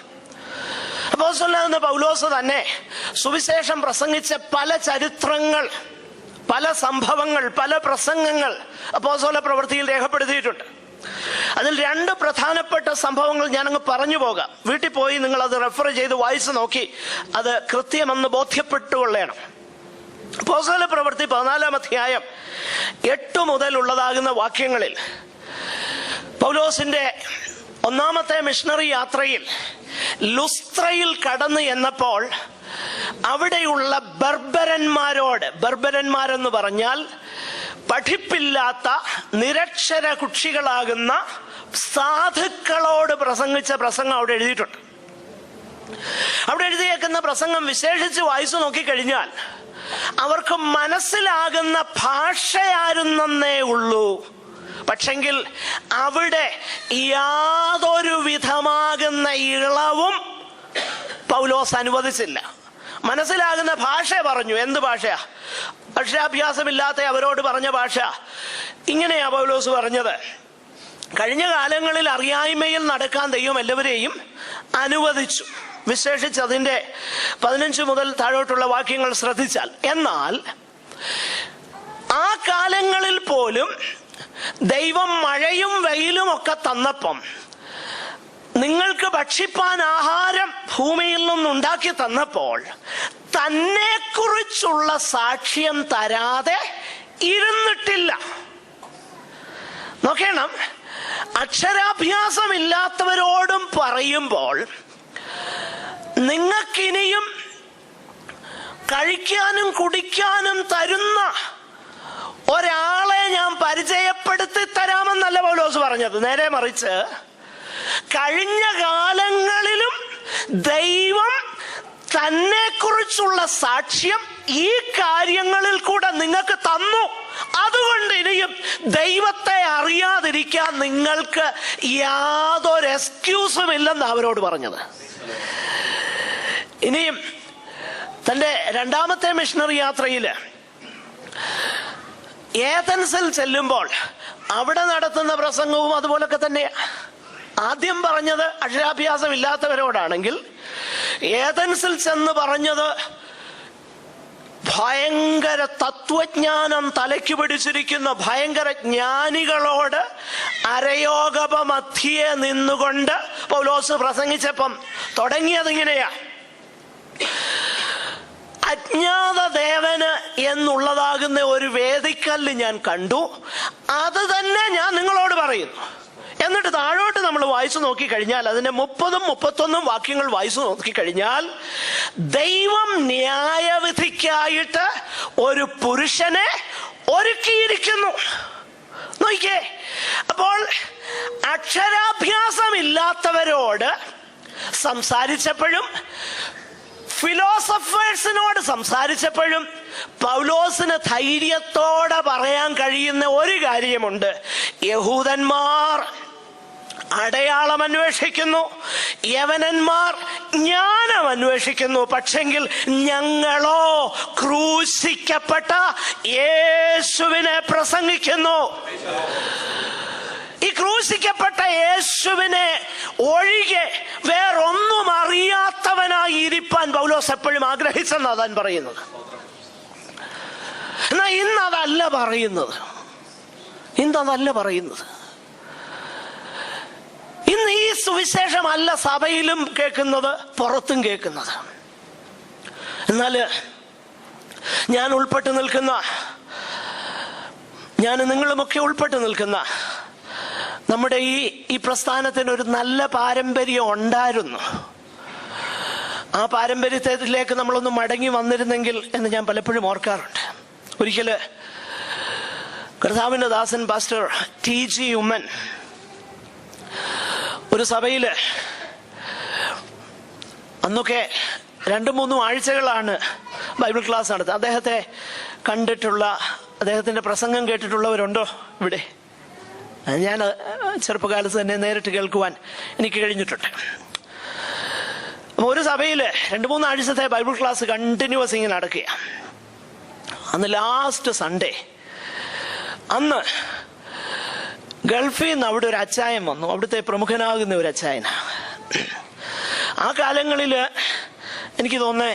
അപ്പോസ്തലനാകുന്ന പൗലോസ് തന്നെ സുവിശേഷം പ്രസംഗിച്ച പല ചരിത്രങ്ങൾ, പല സംഭവങ്ങൾ, പല പ്രസംഗങ്ങൾ അപ്പോസ്തല പ്രവൃത്തിയിൽ രേഖപ്പെടുത്തിയിട്ടുണ്ട്. അതിൽ 2 പ്രധാനപ്പെട്ട സംഭവങ്ങൾ ഞാനങ്ങ് പറഞ്ഞു പോകാം. വീട്ടിൽ പോയി നിങ്ങൾ അത് റെഫർ ചെയ്ത് വായിച്ചു നോക്കി അത് കൃത്യമെന്ന് ബോധ്യപ്പെട്ടുകൊള്ളണം. അപ്പോസ്തല പ്രവൃത്തി 14-ാം അധ്യായം 8 മുതലുള്ളതാകുന്ന വാക്യങ്ങളിൽ പൗലോസിന്റെ 1ാമത്തെ മിഷണറി യാത്രയിൽ ലുസ്ത്രയിൽ കടന്നു എന്നപ്പോൾ അവിടെയുള്ള ബർബരന്മാരെന്ന് പറഞ്ഞാൽ പഠിപ്പില്ലാത്ത നിരക്ഷര കുക്ഷികളാകുന്ന സാധുക്കളോട് പ്രസംഗിച്ച പ്രസംഗം അവിടെ എഴുതിയിട്ടുണ്ട്. അവിടെ എഴുതിയേക്കുന്ന പ്രസംഗം വിശേഷിച്ച് വായിച്ചു നോക്കിക്കഴിഞ്ഞാൽ അവർക്ക് മനസ്സിലാകുന്ന ഭാഷയായിരുന്നേ ഉള്ളൂ. പക്ഷെങ്കിൽ അവിടെ യാതൊരു വിധമാകുന്ന ഇളവും പൗലോസ് അനുവദിച്ചില്ല. മനസ്സിലാകുന്ന ഭാഷ പറഞ്ഞു. എന്ത് ഭാഷയാ? അക്ഷരാഭ്യാസമില്ലാത്ത അവരോട് പറഞ്ഞ ഭാഷ. ഇങ്ങനെയാ പൗലോസ് പറഞ്ഞത്, കഴിഞ്ഞ കാലങ്ങളിൽ അറിയായ്മയിൽ നടക്കാൻ ദൈവം എല്ലാവരെയും അനുവദിച്ചു. വിശേഷിച്ച് അതിന്റെ 15 മുതൽ താഴോട്ടുള്ള വാക്യങ്ങൾ ശ്രദ്ധിച്ചാൽ, എന്നാൽ ആ കാലങ്ങളിൽ പോലും ദൈവം മഴയും വെയിലും ഒക്കെ തന്നപ്പം നിങ്ങൾക്ക് ഭക്ഷിപ്പാൻ ആഹാരം ഭൂമിയിൽ നിന്നുണ്ടാക്കി തന്നപ്പോൾ തന്നെ കുറിച്ചുള്ള സാക്ഷ്യം തരാതെ ഇരുന്നിട്ടില്ല. നോക്കണം, അക്ഷരാഭ്യാസമില്ലാത്തവരോടും പറയുമ്പോൾ നിങ്ങൾക്കിനിയും കഴിക്കാനും കുടിക്കാനും തരുന്ന ഒരാളെ ഞാൻ പരിചയപ്പെടുത്തി തരാമെന്നല്ല പൗലോസ് പറഞ്ഞത്. നേരെ മറിച്ച് കഴിഞ്ഞ കാലങ്ങളിലും ദൈവം തന്നെ കുറിച്ചുള്ള സാക്ഷ്യം ഈ കാര്യങ്ങളിൽ കൂടെ നിങ്ങൾക്ക് തന്നു. അതുകൊണ്ട് ഇനിയും ദൈവത്തെ അറിയാതിരിക്കാൻ നിങ്ങൾക്ക് യാതൊരു എക്സ്ക്യൂസും ഇല്ലെന്ന് അവരോട് പറഞ്ഞത്. ഇനിയും തന്റെ 2ാമത്തെ മിഷണറി യാത്രയില് ഏഥൻസിൽ ചെല്ലുമ്പോൾ അവിടെ നടത്തുന്ന പ്രസംഗവും അതുപോലൊക്കെ തന്നെയാ. ആദ്യം പറഞ്ഞത് അക്ഷരാഭ്യാസം ഇല്ലാത്തവരോടാണെങ്കിൽ ഏഥൻസിൽ ചെന്ന് പറഞ്ഞത് ഭയങ്കര തത്വജ്ഞാനം തലയ്ക്ക് പിടിച്ചിരിക്കുന്ന ഭയങ്കര ജ്ഞാനികളോട് അരയോഗപമധ്യേ നിന്നുകൊണ്ട് പൗലോസ് പ്രസംഗിച്ചപ്പം തുടങ്ങിയത് ഇങ്ങനെയാ: അജ്ഞാത ദേവന് എന്നുള്ളതാകുന്ന ഒരു വേദിക്കല്ല് ഞാൻ കണ്ടു, അത് തന്നെ ഞാൻ നിങ്ങളോട് പറയുന്നു. എന്നിട്ട് താഴോട്ട് നമ്മൾ വായിച്ചു നോക്കിക്കഴിഞ്ഞാൽ അതിന്റെ 30ഉം 31ഉം വാക്യങ്ങൾ വായിച്ചു നോക്കിക്കഴിഞ്ഞാൽ ദൈവം ന്യായവിധിക്കായിട്ട് ഒരു പുരുഷനെ ഒരുക്കിയിരിക്കുന്നു. നോക്കിക്കേ, അപ്പോൾ അക്ഷരാഭ്യാസമില്ലാത്തവരോട് സംസാരിച്ചപ്പോഴും ഫിലോസഫേഴ്സിനോട് സംസാരിച്ചപ്പോഴും പൗലോസിന് ധൈര്യത്തോടെ പറയാൻ കഴിയുന്ന ഒരു കാര്യമുണ്ട്: യഹൂദന്മാർ അടയാളം അന്വേഷിക്കുന്നു, യവനന്മാർ ജ്ഞാനം അന്വേഷിക്കുന്നു, പക്ഷെങ്കിൽ ഞങ്ങളോ ക്രൂശിക്കപ്പെട്ട യേശുവിനെ പ്രസംഗിക്കുന്നു. ഈ ക്രൂശിക്കപ്പെട്ട യേശുവിനെ ഒഴികെ വേറൊന്നും അറിയാത്തവനായി ഇരിപ്പാൻ പൗലോസ് എപ്പോഴും ആഗ്രഹിച്ചെന്നാ താൻ പറയുന്നത്. എന്നാ ഇന്നതല്ല പറയുന്നത്. ഇന്ന് ഈ സുവിശേഷമല്ല സഭയിലും കേൾക്കുന്നത്, പുറത്തും കേൾക്കുന്നത്. എന്നാൽ ഞാൻ ഉൾപ്പെട്ടു നിൽക്കുന്ന ഞാൻ നിങ്ങളുമൊക്കെ ഉൾപ്പെട്ട് നിൽക്കുന്ന നമ്മുടെ ഈ പ്രസ്ഥാനത്തിന് ഒരു നല്ല പാരമ്പര്യം ഉണ്ടായിരുന്നു. ആ പാരമ്പര്യത്തിലേക്ക് നമ്മളൊന്ന് മടങ്ങി വന്നിരുന്നെങ്കിൽ എന്ന് ഞാൻ പലപ്പോഴും ഓർക്കാറുണ്ട്. ഒരിക്കല് കർത്താവിന്റെ ദാസൻ പാസ്റ്റർ TG ഉമ്മൻ ഒരു സഭയില്, അന്നൊക്കെ 2-3 ആഴ്ചകളാണ് ബൈബിൾ ക്ലാസ് നടത്തുക. അദ്ദേഹത്തെ കണ്ടിട്ടുള്ള, അദ്ദേഹത്തിന്റെ പ്രസംഗം കേട്ടിട്ടുള്ളവരുണ്ടോ ഇവിടെ? ഞാൻ ചെറുപ്പകാലത്ത് തന്നെ നേരിട്ട് കേൾക്കുവാൻ എനിക്ക് കഴിഞ്ഞിട്ടുണ്ട്. ഒരു സഭയില് 2-3 ആഴ്ചത്തെ ബൈബിൾ ക്ലാസ് കണ്ടിന്യൂസ് ഇങ്ങനെ നടക്കുക. അന്ന് ലാസ്റ്റ് സൺഡേ, അന്ന് ഗൾഫിൽ നിന്ന് അവിടെ ഒരു അച്ചായൻ വന്നു. അവിടുത്തെ പ്രമുഖനാകുന്ന ഒരു അച്ചായന. ആ കാലങ്ങളില് എനിക്ക് തോന്നുന്നേ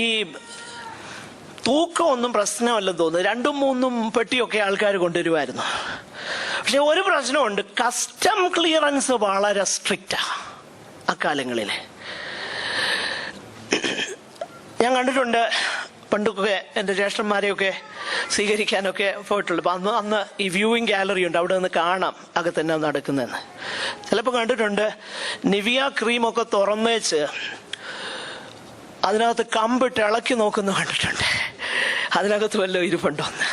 ഈ തൂക്കമൊന്നും പ്രശ്നമല്ലെന്ന് തോന്നുന്നു. 2-3 പെട്ടിയൊക്കെ ആൾക്കാർ കൊണ്ടുവരുമായിരുന്നു. പക്ഷെ ഒരു പ്രശ്നമുണ്ട്, കസ്റ്റം ക്ലിയറൻസ് വളരെ സ്ട്രിക്റ്റാ അക്കാലങ്ങളിൽ. ഞാൻ കണ്ടിട്ടുണ്ട് പണ്ടൊക്കെ എൻ്റെ ജ്യേഷ്ഠന്മാരെയൊക്കെ സ്വീകരിക്കാനൊക്കെ പോയിട്ടുള്ളൂ. അപ്പം അന്ന് ഈ വ്യൂയിങ് ഗാലറി ഉണ്ട്, അവിടെ നിന്ന് കാണാം അകത്തന്നെ നടക്കുന്നതെന്ന്. ചിലപ്പോൾ കണ്ടിട്ടുണ്ട് നിവിയ ക്രീമൊക്കെ തുറന്നേച്ച് അതിനകത്ത് കമ്പിട്ട് ഇളക്കി നോക്കുന്നു കണ്ടിട്ടുണ്ട്, അതിനകത്ത് വല്ലതും ഇരിപ്പുണ്ടോന്ന്.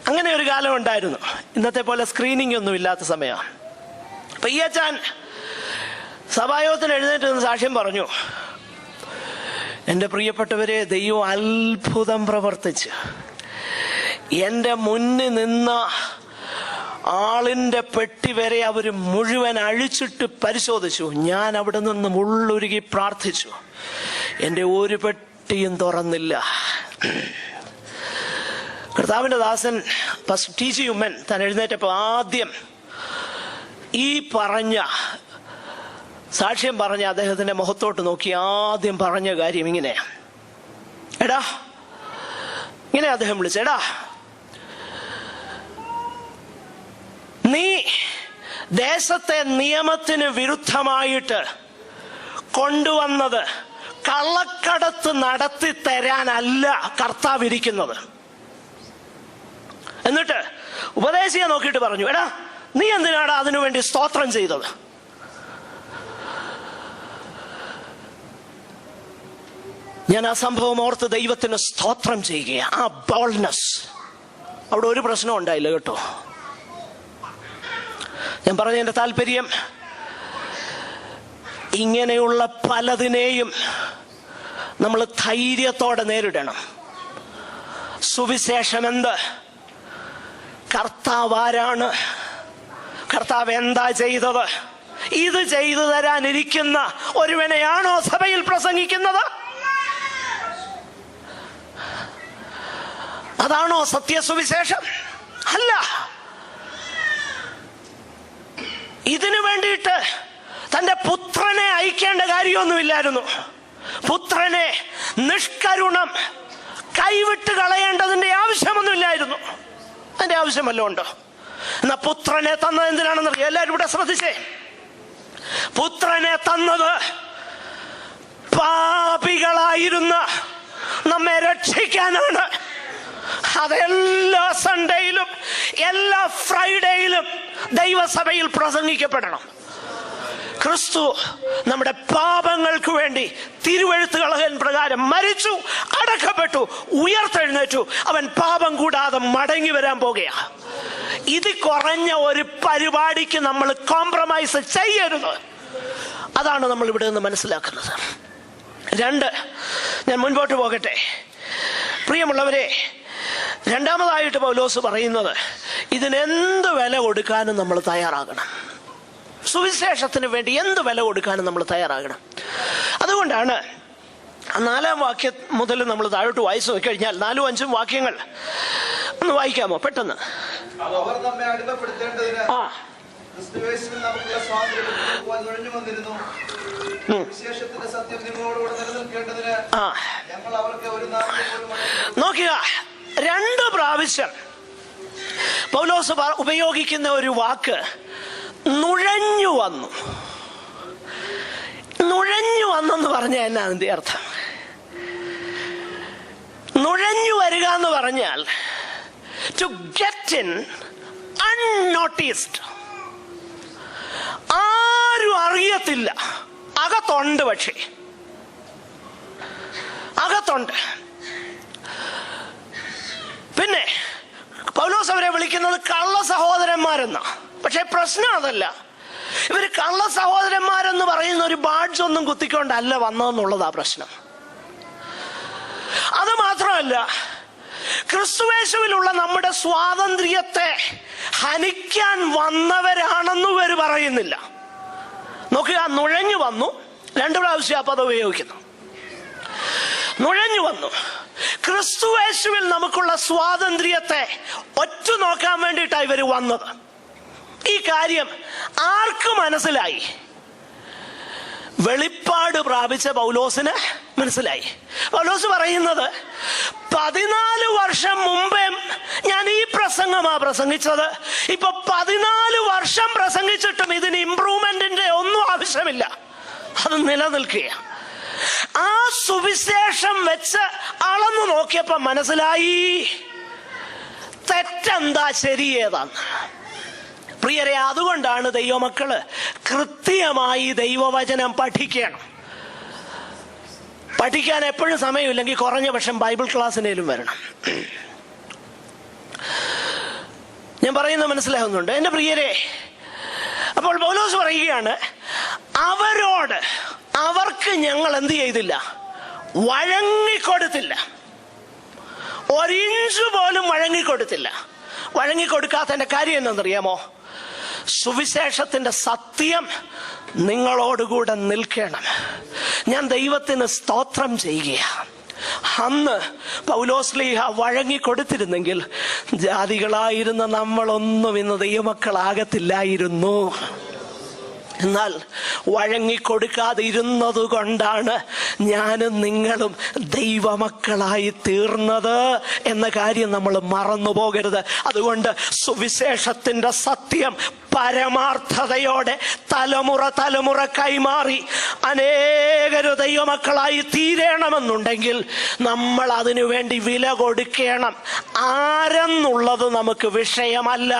അങ്ങനെ ഒരു കാലം ഉണ്ടായിരുന്നു. ഇന്നത്തെ പോലെ സ്ക്രീനിങ് ഒന്നും ഇല്ലാത്ത സമയമാണ്. അപ്പൊ ഈ അച്ഛൻ സഭായോഗത്തിന് എഴുന്നേറ്റ് നിന്ന് സാക്ഷ്യം പറഞ്ഞു, എൻ്റെ പ്രിയപ്പെട്ടവരെ, ദൈവം അത്ഭുതം പ്രവർത്തിച്ച് എൻ്റെ മുന്നിൽ നിന്ന ആളിന്റെ പെട്ടി വരെ അവർ മുഴുവൻ അഴിച്ചിട്ട് പരിശോധിച്ചു. ഞാൻ അവിടെ നിന്ന് ഉള്ളൊരുകി പ്രാർത്ഥിച്ചു, എൻ്റെ ഒരു പെട്ടിയും തുറന്നില്ല. കർത്താവിന്റെ ദാസൻ TG ഉമ്മൻ താൻ എഴുന്നേറ്റപ്പോൾ ആദ്യം ഈ പറഞ്ഞ സാക്ഷ്യം പറഞ്ഞ അദ്ദേഹത്തിന്റെ മുഖത്തോട്ട് നോക്കി ആദ്യം പറഞ്ഞ കാര്യം ഇങ്ങനെ, എടാ, ഇങ്ങനെ അദ്ദേഹം വിളിച്ചു, എടാ, നീ ദേശത്തെ നിയമത്തിന് വിരുദ്ധമായിട്ട് കൊണ്ടുവന്നത് കള്ളക്കടത്ത് നടത്തി തരാനല്ല കർത്താവ് ഇരിക്കുന്നത്. എന്നിട്ട് ഉപദേശിയെ നോക്കിയിട്ട് പറഞ്ഞു, എടാ, നീ എന്തിനാണ് അതിനുവേണ്ടി സ്തോത്രം ചെയ്തത്? ഞാൻ ആ സംഭവം ഓർത്ത് ദൈവത്തിന് സ്തോത്രം ചെയ്യുകയാണ്. ആ ബോൾഡ്നെസ്, അവിടെ ഒരു പ്രശ്നം ഉണ്ടായില്ല കേട്ടോ. ഞാൻ പറഞ്ഞതിന്റെ താല്പര്യം, ഇങ്ങനെയുള്ള പലതിനെയും നമ്മൾ ധൈര്യത്തോടെ നേരിടണം. സുവിശേഷം എന്ത്? കർത്താവ് ആരാണ്? കർത്താവ് എന്താ ചെയ്തത്? ഇത് ചെയ്തു തരാനിരിക്കുന്ന ഒരുവനെയാണോ സഭയിൽ പ്രസംഗിക്കുന്നത്? അതാണോ സത്യസുവിശേഷം? അല്ല. ഇതിനു വേണ്ടിയിട്ട് തന്റെ പുത്രനെ അയക്കേണ്ട കാര്യമൊന്നുമില്ലായിരുന്നു. പുത്രനെ നിഷ്കരുണം കൈവിട്ട് കളയേണ്ടതിന്റെ ആവശ്യമൊന്നുമില്ലായിരുന്നു. അതിന്റെ ആവശ്യമല്ലോ ഉണ്ടോ? എന്നാ പുത്രനെ തന്നത് എന്തിനാണെന്നറിയാം? എല്ലാവരും ഇവിടെ ശ്രദ്ധിച്ചേ. പുത്രനെ തന്നത് പാപികളായിരുന്ന നമ്മെ രക്ഷിക്കാനാണ്. അതെല്ലാ സൺഡേയിലും എല്ലാ ഫ്രൈഡേയിലും ദൈവസഭയിൽ പ്രസംഗിക്കപ്പെടണം. ക്രിസ്തു നമ്മുടെ പാപങ്ങൾക്ക് വേണ്ടി തിരുവെഴുത്തുകളൻ പ്രകാരം മരിച്ചു, അടക്കപ്പെട്ടു, ഉയർത്തെഴുന്നേറ്റു. അവൻ പാപം കൂടാതെ മടങ്ങി വരാൻ പോകുകയാണ്. ഇത് കുറഞ്ഞ ഒരു പരിപാടിക്ക് നമ്മൾ കോംപ്രമൈസ് ചെയ്യരുത്. അതാണ് നമ്മൾ ഇവിടെ നിന്ന് മനസ്സിലാക്കുന്നത്. 2, ഞാൻ മുൻപോട്ട് പോകട്ടെ. പ്രിയമുള്ളവരെ, രണ്ടാമതായിട്ട് പൗലോസ് പറയുന്നത്, ഇതിനെന്ത് വില കൊടുക്കാനും നമ്മൾ തയ്യാറാകണം. സുവിശേഷത്തിന് വേണ്ടി എന്ത് വില കൊടുക്കാനും നമ്മൾ തയ്യാറാകണം. അതുകൊണ്ടാണ് 4-ാം വാക്യം മുതൽ നമ്മൾ താഴോട്ട് വായിച്ചു നോക്കിക്കഴിഞ്ഞാൽ 4-5 വാക്യങ്ങൾ ഒന്ന് വായിക്കാമോ പെട്ടെന്ന്? അവർ നമ്മെ അടിമപ്പെടുത്തേണ്ടതിന് ക്രിസ്തുയേശുവിൽ നമുക്കുള്ള സ്വാതന്ത്ര്യം നുഴഞ്ഞു വന്നിരുന്നു. വിശേഷത്തിന്റെ സത്യം നിങ്ങളോടുകൂടെ നിലനിൽക്കേണ്ടതിന് ഞങ്ങൾ അവർക്ക് ഒരു നാമം പോലും. നോക്കുക, 2 പ്രാവശ്യം പൗലോസ് ഉപയോഗിക്കുന്ന ഒരു വാക്ക് നുഴഞ്ഞു വന്നു. നുഴഞ്ഞു വന്നെന്ന് പറഞ്ഞാൽ എന്നാ അതിന്റെ അർത്ഥം? നുഴഞ്ഞു വരിക എന്ന് പറഞ്ഞാൽ to get in unnoticed. ആരും അറിയത്തില്ല. അകത്തുണ്ട്, പക്ഷേ അകത്തുണ്ട്. പിന്നെ പൗലോസ് അവരെ വിളിക്കുന്നത് കള്ള സഹോദരന്മാരെന്ന. പക്ഷെ പ്രശ്നം അതല്ല. ഇവര് കള്ള സഹോദരന്മാരെന്ന് പറയുന്ന ഒരു ബാഡ്ജ് ഒന്നും കുത്തിക്കൊണ്ടല്ല വന്നതെന്നുള്ളതാ പ്രശ്നം. അത് മാത്രമല്ല, ക്രിസ്തുയേശുവിലുള്ള നമ്മുടെ സ്വാതന്ത്ര്യത്തെ ഹനിക്കാൻ വന്നവരാണെന്നും ഇവർ പറയുന്നില്ല. നോക്കുക, നുഴഞ്ഞു വന്നു. 2 പ്രാവശ്യം ആ പദം ഉപയോഗിക്കുന്നു. നുഴഞ്ഞു വന്നു. ക്രിസ്തുയേശുവിൽ നമുക്കുള്ള സ്വാതന്ത്ര്യത്തെ ഒറ്റ നോക്കാൻ വേണ്ടിയിട്ടാണ് ഇവർ വന്നത്. ഈ കാര്യം ആർക്ക് മനസ്സിലായി? വെളിപ്പാട് പ്രാപിച്ച പൗലോസിന് മനസ്സിലായി. പൗലോസ് പറയുന്നത്, 14 വർഷം മുമ്പേ ഞാൻ ഈ പ്രസംഗമാ പ്രസംഗിച്ചത്. ഇപ്പൊ 14 വർഷം പ്രസംഗിച്ചിട്ടും ഇതിന് ഇംപ്രൂവ്മെന്റിന്റെ ഒന്നും ആവശ്യമില്ല. അത് നിലനിൽക്കുക. ആ സുവിശേഷം വെച്ച് അളന്നു നോക്കിയപ്പോ മനസ്സിലായി തെറ്റെന്താ ശരിയേതാന്ന്. പ്രിയരെ, അതുകൊണ്ടാണ് ദൈവമക്കള് കൃത്യമായി ദൈവവചനം പഠിക്കണം. പഠിക്കാൻ എപ്പോഴും സമയമില്ലെങ്കിൽ കുറഞ്ഞ പക്ഷം ബൈബിൾ ക്ലാസ്സിനേലും വരണം. ഞാൻ പറയുന്നത് മനസ്സിലാകുന്നുണ്ട് എൻ്റെ പ്രിയരെ? അപ്പോൾ പൗലോസ് പറയുകയാണ്, അവർക്ക് ഞങ്ങൾ എന്ത് ചെയ്തില്ല? വഴങ്ങിക്കൊടുത്തില്ല. 1 ഇഞ്ച് പോലും വഴങ്ങിക്കൊടുത്തില്ല. വഴങ്ങിക്കൊടുക്കാത്തതിന്റെ കാര്യം എന്താണെന്നറിയാമോ? സുവിശേഷത്തിന്റെ സത്യം നിങ്ങളോടുകൂടെ നിൽക്കണം. ഞാൻ ദൈവത്തിന് സ്തോത്രം ചെയ്യുകയാണ്. അന്ന് പൗലോസ്ലീഹ വഴങ്ങിക്കൊടുത്തിരുന്നെങ്കിൽ ജാതികളായിരുന്ന നമ്മളൊന്നും ഇന്ന് ദൈവമക്കളാകത്തില്ലായിരുന്നു. എന്നാൽ വഴങ്ങിക്കൊടുക്കാതെ ഇരുന്നത് കൊണ്ടാണ് ഞാനും നിങ്ങളും ദൈവമക്കളായി തീർന്നത് എന്ന കാര്യം നമ്മൾ മറന്നു പോകരുത്. അതുകൊണ്ട് സുവിശേഷത്തിന്റെ സത്യം പരമാർത്ഥതയോടെ തലമുറ കൈമാറി അനേകരു ദൈവമക്കളായി തീരണമെന്നുണ്ടെങ്കിൽ നമ്മൾ അതിനു വേണ്ടി വില കൊടുക്കണം. ആരെന്നുള്ളത് നമുക്ക് വിഷയമല്ല,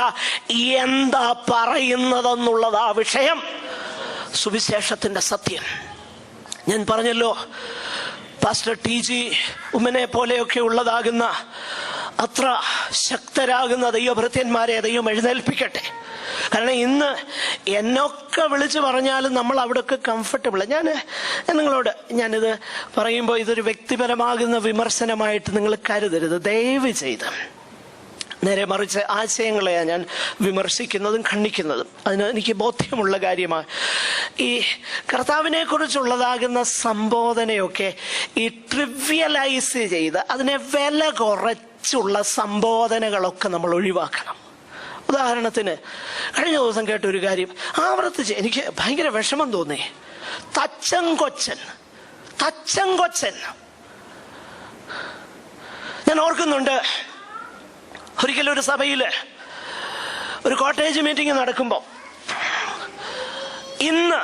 എന്താ പറയുന്നതെന്നുള്ളതാ വിഷയം. സുവിശേഷത്തിന്റെ സത്യം. ഞാൻ പറഞ്ഞല്ലോ, പാസ്റ്റർ TG ഉമ്മനെ പോലെയൊക്കെ ഉള്ളതാകുന്ന അത്ര ശക്തരാകുന്ന ദൈവഭൃത്യന്മാരെ ദൈവം എഴുന്നേൽപ്പിക്കട്ടെ. കാരണം ഇന്ന് എന്നൊക്കെ വിളിച്ചു പറഞ്ഞാലും നമ്മൾ അവിടെയൊക്കെ കംഫർട്ടബിൾ. നിങ്ങളോട് ഞാനിത് പറയുമ്പോൾ ഇതൊരു വ്യക്തിപരമാകുന്ന വിമർശനമായിട്ട് നിങ്ങൾ കരുതരുത്, ദയവ് ചെയ്ത്. നേരെ മറിച്ച് ആശയങ്ങളെയാണ് ഞാൻ വിമർശിക്കുന്നതും ഖണ്ഡിക്കുന്നതും. അതിന് എനിക്ക് ബോധ്യമുള്ള കാര്യമാണ്. ഈ കർത്താവിനെ കുറിച്ചുള്ളതാകുന്ന സംബോധനയൊക്കെ ഈ ട്രിവ്യലൈസ് ചെയ്ത് അതിനെ വില കുറച്ചുള്ള സംബോധനകളൊക്കെ നമ്മൾ ഒഴിവാക്കണം. ഉദാഹരണത്തിന്, കഴിഞ്ഞ ദിവസം കേട്ട ഒരു കാര്യം ആവർത്തിച്ച് എനിക്ക് ഭയങ്കര വിഷമം തോന്നി. തച്ചങ്കൊച്ചൻ. ഞാൻ ഓർക്കുന്നുണ്ട്, ഒരിക്കലും ഒരു സഭയില് ഒരു കോട്ടേജ് മീറ്റിംഗ് നടക്കുമ്പോൾ ഇന്ന്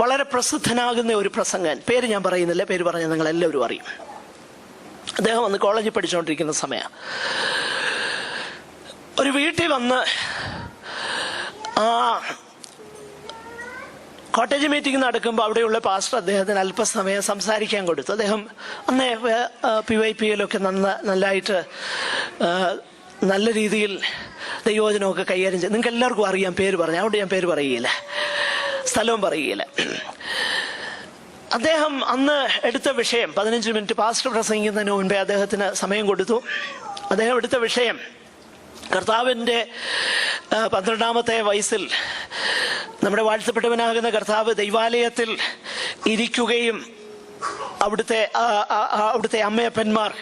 വളരെ പ്രസിദ്ധനാകുന്ന ഒരു പ്രസംഗൻ, പേര് ഞാൻ പറയുന്നില്ല, പേര് പറഞ്ഞാൽ നിങ്ങൾ എല്ലാവരും അറിയും. അദ്ദേഹം വന്ന് കോളേജിൽ പഠിച്ചുകൊണ്ടിരിക്കുന്ന സമയം ഒരു വീട്ടിൽ വന്ന് കോട്ടേജ് മീറ്റിംഗ് നടക്കുമ്പോൾ അവിടെയുള്ള പാസ്റ്റർ അദ്ദേഹത്തിന് അല്പസമയം സംസാരിക്കാൻ കൊടുത്തു. അദ്ദേഹം അന്നേ PYPയിലൊക്കെ നല്ലതായിട്ട് നല്ല രീതിയിൽ ദൈവവചനമൊക്കെ കൈകാര്യം ചെയ്ത്, നിങ്ങൾക്ക് എല്ലാവർക്കും അറിയാം, പേര് പറഞ്ഞു, അതുകൊണ്ട് ഞാൻ പേര് പറയുകയില്ല, സ്ഥലവും പറയുകയില്ല. അദ്ദേഹം അന്ന് എടുത്ത വിഷയം 15 മിനിറ്റ് പാസ്റ്റർ പ്രസംഗിക്കുന്നതിന് മുൻപേ അദ്ദേഹത്തിന് സമയം കൊടുത്തു. അദ്ദേഹം എടുത്ത വിഷയം കർത്താവിൻ്റെ 12ാമത്തെ വയസ്സിൽ നമ്മുടെ വാഴ്ത്തപ്പെട്ടവനാകുന്ന കർത്താവ് ദൈവാലയത്തിൽ ഇരിക്കുകയും അവിടുത്തെ അമ്മയപ്പന്മാർ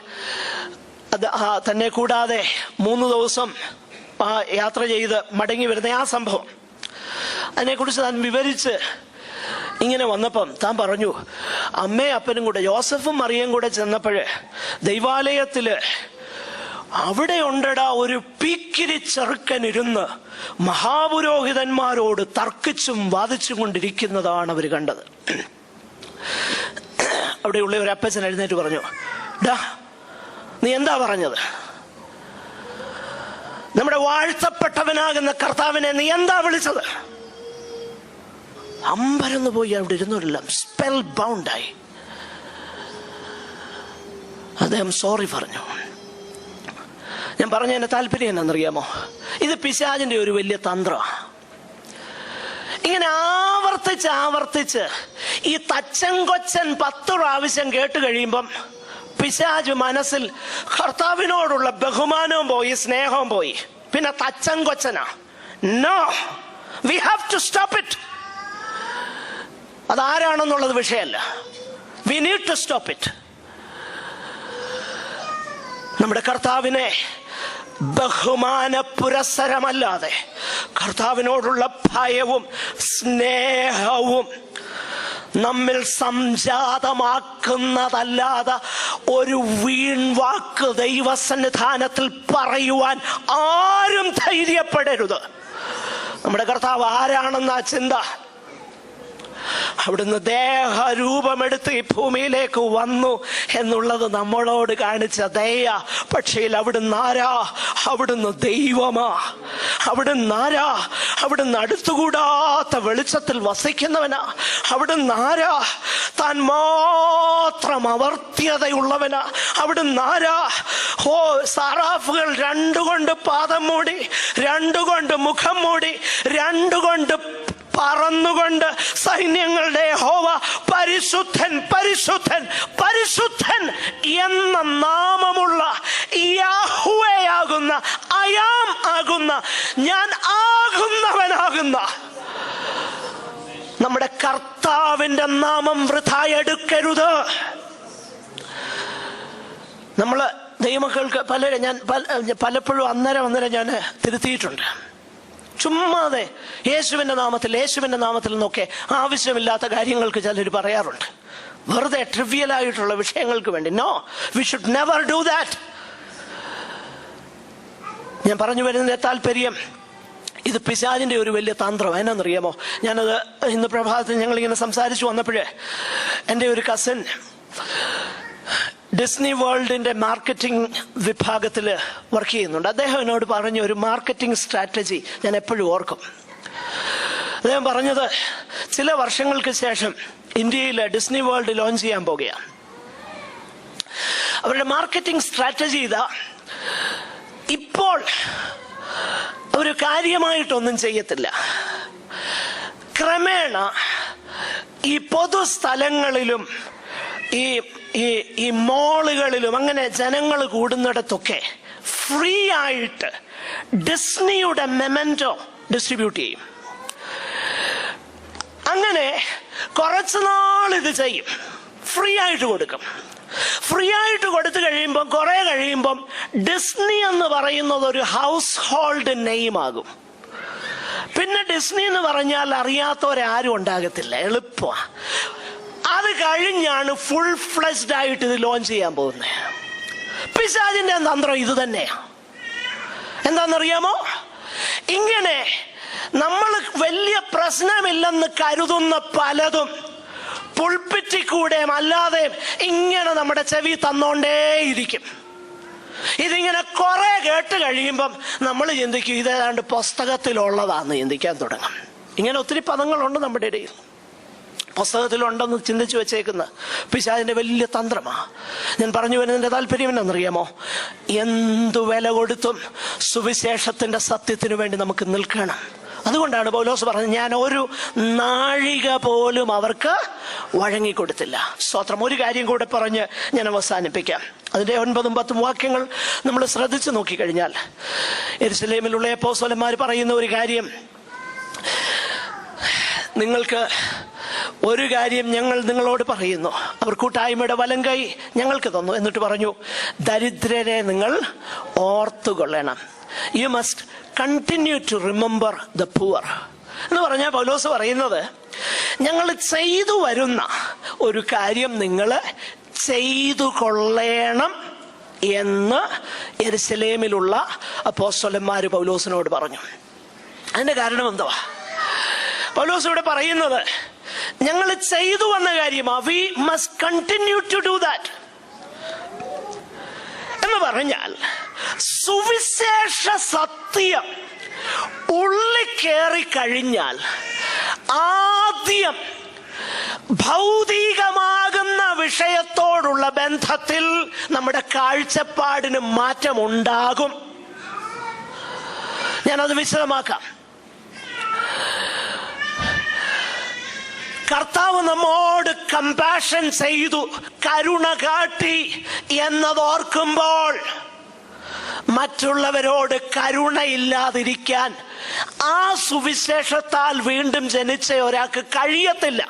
തന്നെ കൂടാതെ 3 ദിവസം യാത്ര ചെയ്ത് മടങ്ങി വരുന്ന ആ സംഭവം, അതിനെക്കുറിച്ച് താൻ വിവരിച്ച് ഇങ്ങനെ വന്നപ്പം താൻ പറഞ്ഞു, അമ്മയും അപ്പനും കൂടെ, യോസഫും മറിയയും കൂടെ ചെന്നപ്പോൾ ദൈവാലയത്തില് അവിടെ ഉണ്ടടാ ഒരു പീക്കിരി ചെറുക്കനിരുന്ന് മഹാപുരോഹിതന്മാരോട് തർക്കിച്ചും വാദിച്ചും കൊണ്ടിരിക്കുന്നതാണ് അവർ കണ്ടത്. അവിടെയുള്ള ഒരു അപ്പച്ചൻ എഴുന്നേറ്റ് പറഞ്ഞു, ഡാ നീ എന്താ പറഞ്ഞത്? അവിടെ വാഴ്ത്തപ്പെട്ടവനാകുന്ന കർത്താവിനെ നീ എന്താ വിളിച്ചത്? അമ്പരന്ന് പോയി അവിടെ ഇരുന്നില്ല, സ്പെൽ ബൗണ്ടായി. അദ്ദേഹം സോറി പറഞ്ഞു. ഞാൻ പറഞ്ഞതിന്റെ താല്പര്യം എന്നാണെന്നറിയാമോ? ഇത് പിശാചിന്റെ ഒരു വലിയ തന്ത്രമാണ്. ഇങ്ങനെ ആവർത്തിച്ച് ഈ തച്ചൻ കൊച്ചൻ 10 പ്രാവശ്യം കേട്ട് കഴിയുമ്പം പിശാച് മനസ്സിൽ കർത്താവിനോടുള്ള ബഹുമാനവും പോയി, സ്നേഹവും പോയി. പിന്നെ തച്ചൻ കൊച്ചനാ. No, we have to stop it. അതാരാണെന്നുള്ളത് വിഷയമല്ല. We need to stop it. നമ്മുടെ കർത്താവിനെ ബഹുമാന പുരസ്സരമല്ലാതെ, കർത്താവിനോടുള്ള ഭയവും സ്നേഹവും നമ്മിൽ സംജാതമാക്കുന്നതല്ലാതെ ഒരു വീൺവാക്ക് ദൈവസന്നിധാനത്തിൽ പറയുവാൻ ആരും ധൈര്യപ്പെടരുത്. നമ്മുടെ കർത്താവ് ആരാണെന്ന ചിന്ത, അവിടുന്ന് ദേഹരൂപമെടുത്ത് ഈ ഭൂമിയിലേക്ക് വന്നു എന്നുള്ളത് നമ്മളോട് കാണിച്ച ദയ. പക്ഷേ അവിടുന്ന് ആരാ? അവിടുന്ന് ദൈവമാ. അവിടുന്ന് ആരാ? അവിടുന്ന് അടുത്തുകൂടാത്ത വെളിച്ചത്തിൽ വസിക്കുന്നവനാ. അവിടുന്ന് ആരാ? താൻ മാത്രം അവർത്യതയുള്ളവനാ. അവിടുന്ന് ആരാ? സാറാഫുകൾ 2 കൊണ്ട് പാദം മൂടി, 2 കൊണ്ട് മുഖം മൂടി, 2 കൊണ്ട് പറന്നുകൊണ്ട് സൈന്യങ്ങളുടെ യഹോവ പരിശുദ്ധൻ പരിശുദ്ധൻ പരിശുദ്ധൻ എന്ന നാമമുള്ള യാഹ്വേയാകുന്ന, അയാം ആകുന്ന, ഞാൻ ആകുന്നവനാകുന്ന നമ്മുടെ കർത്താവിന്റെ നാമം വൃഥാ എടുക്കരുത്. നമ്മള് ദൈവമക്കൾക്ക് ഞാൻ പലപ്പോഴും അന്നേരം ഞാൻ തിരുത്തിയിട്ടുണ്ട്. ചുമ്മാതെ യേശുവിന്റെ നാമത്തിൽ നിന്നൊക്കെ ആവശ്യമില്ലാത്ത കാര്യങ്ങൾക്ക് ചിലർ പറയാറുണ്ട്, വെറുതെ ട്രിവിയലായിട്ടുള്ള വിഷയങ്ങൾക്ക് വേണ്ടി. No, we should never do that. ഞാൻ പറഞ്ഞു വരുന്നതിന്റെ താല്പര്യം, ഇത് പിശാചിന്റെ ഒരു വലിയ തന്ത്രം. എന്നാന്നറിയാമോ? ഞാനത് ഇന്ന് പ്രഭാതത്തിൽ ഞങ്ങളിങ്ങനെ സംസാരിച്ചു വന്നപ്പോഴേ, എൻ്റെ ഒരു കസിൻ ഡിസ്നി വേൾഡിന്റെ മാർക്കറ്റിംഗ് വിഭാഗത്തിൽ വർക്ക് ചെയ്യുന്നുണ്ട്. അദ്ദേഹം എന്നോട് പറഞ്ഞ ഒരു മാർക്കറ്റിംഗ് സ്ട്രാറ്റജി ഞാൻ എപ്പോഴും ഓർക്കും. അദ്ദേഹം പറഞ്ഞത്, ചില വർഷങ്ങൾക്ക് ശേഷം ഇന്ത്യയിൽ ഡിസ്നി വേൾഡ് ലോഞ്ച് ചെയ്യാൻ പോകുകയാണ്. അവരുടെ മാർക്കറ്റിംഗ് സ്ട്രാറ്റജി ഇതാ: ഇപ്പോൾ ഒരു കാര്യമായിട്ടൊന്നും ചെയ്യത്തില്ല, ക്രമേണ ഈ പൊതുസ്ഥലങ്ങളിലും ഈ മോളുകളിലും അങ്ങനെ ജനങ്ങൾ കൂടുന്നിടത്തൊക്കെ ഫ്രീ ആയിട്ട് ഡിസ്നിയുടെ മെമന്റോ ഡിസ്ട്രിബ്യൂട്ട് ചെയ്യും. അങ്ങനെ കുറച്ചു നാൾ ഇത് ചെയ്യും, ഫ്രീ ആയിട്ട് കൊടുക്കും. ഫ്രീ ആയിട്ട് കൊടുത്തു കഴിയുമ്പം കുറെ കഴിയുമ്പം ഡിസ്നി എന്ന് പറയുന്നത് ഒരു ഹൗസ് ഹോൾഡ് നെയിം ആകും. പിന്നെ ഡിസ്നി എന്ന് പറഞ്ഞാൽ അറിയാത്തവരാരും ഉണ്ടാകത്തില്ല, എളുപ്പമാണ്. അത് കഴിഞ്ഞാണ് ഫുൾ ഫ്ലെഷ്ഡ് ആയിട്ട് ഇത് ലോഞ്ച് ചെയ്യാൻ പോകുന്നത്. പിശാചിന്റെ തന്ത്രം ഇത് തന്നെയാ. എന്താണെന്നറിയാമോ? ഇങ്ങനെ നമ്മൾ വലിയ പ്രശ്നമില്ലെന്ന് കരുതുന്ന പലതും പുൾപിറ്റിൽ കൂടെയും അല്ലാതെ ഇങ്ങനെ നമ്മുടെ ചെവി തന്നോണ്ടേയിരിക്കും. ഇതിങ്ങനെ കുറെ കേട്ട് കഴിയുമ്പം നമ്മൾ ചിന്തിക്കും ഇതേതാണ്ട് പുസ്തകത്തിലുള്ളതാന്ന് ചിന്തിക്കാൻ തുടങ്ങും. ഇങ്ങനെ ഒത്തിരി പദങ്ങളുണ്ട് നമ്മുടെ ഇടയിൽ, പുസ്തകത്തിലുണ്ടെന്ന് ചിന്തിച്ചു വെച്ചേക്കുന്ന പിശാചിന്റെ വലിയ തന്ത്രമാ. ഞാൻ പറഞ്ഞു വരുന്നതിന്റെ താല്പര്യം എന്നറിയാമോ? എന്തു വില കൊടുത്തും സുവിശേഷത്തിന്റെ സത്യത്തിനു വേണ്ടി നമുക്ക് നിൽക്കണം. അതുകൊണ്ടാണ് പൗലോസ് പറഞ്ഞത്, ഞാൻ ഒരു നാഴിക പോലും അവർക്ക് വഴങ്ങിക്കൊടുത്തില്ല. സ്തോത്രം. ഒരു കാര്യം കൂടെ പറഞ്ഞ് ഞാൻ അവസാനിപ്പിക്കാം. അതിന്റെ 9ഉം 10ഉം വാക്യങ്ങൾ നമ്മൾ ശ്രദ്ധിച്ചു നോക്കിക്കഴിഞ്ഞാൽ, യെരുശലേമിലുള്ള അപ്പോസ്തലന്മാർ പറയുന്ന ഒരു കാര്യം, നിങ്ങൾക്ക് ഒരു കാര്യം ഞങ്ങൾ നിങ്ങളോട് പറയുന്നു. അവർ കൂട്ടായ്മയുടെ വലങ്കൈ ഞങ്ങൾക്ക് തന്നു. എന്നിട്ട് പറഞ്ഞു, ദരിദ്രരെ നിങ്ങൾ ഓർത്തുകൊള്ളണം. You must continue to remember the poor എന്ന് പറഞ്ഞാൽ പൗലോസ് പറയുന്നത്, ഞങ്ങൾ ചെയ്തു വരുന്ന ഒരു കാര്യം നിങ്ങൾ ചെയ്തു കൊള്ളണം എന്ന് യെരുശലേമിലുള്ള അപ്പോസ്തലന്മാർ പൗലോസിനോട് പറഞ്ഞു. അതിന്റെ കാരണം എന്തുവാ? പൗലോസ് ഇവിടെ പറയുന്നത്, ഞങ്ങൾ ചെയ്തു വന്ന കാര്യമാ. We must continue to do that. എന്ന് പറഞ്ഞാൽ സുവിശേഷ സത്യം ഉള്ളിൽ കയറി കഴിഞ്ഞാൽ ആദ്യം ഭൗതികമാകുന്ന വിഷയത്തോടുള്ള ബന്ധത്തിൽ നമ്മുടെ കാഴ്ചപ്പാടിന് മാറ്റമുണ്ടാകും. ഞാനത് വിശദമാക്കാം. കർത്താവ് നമ്മോട് കമ്പാഷൻ ചെയ്തു, കരുണ കാട്ടി എന്നതോർക്കുമ്പോൾ മറ്റുള്ളവരോട് കരുണയില്ലാതിരിക്കാൻ ആ സുവിശേഷത്താൽ വീണ്ടും ജനിച്ച ഒരാൾക്ക് കഴിയത്തില്ല.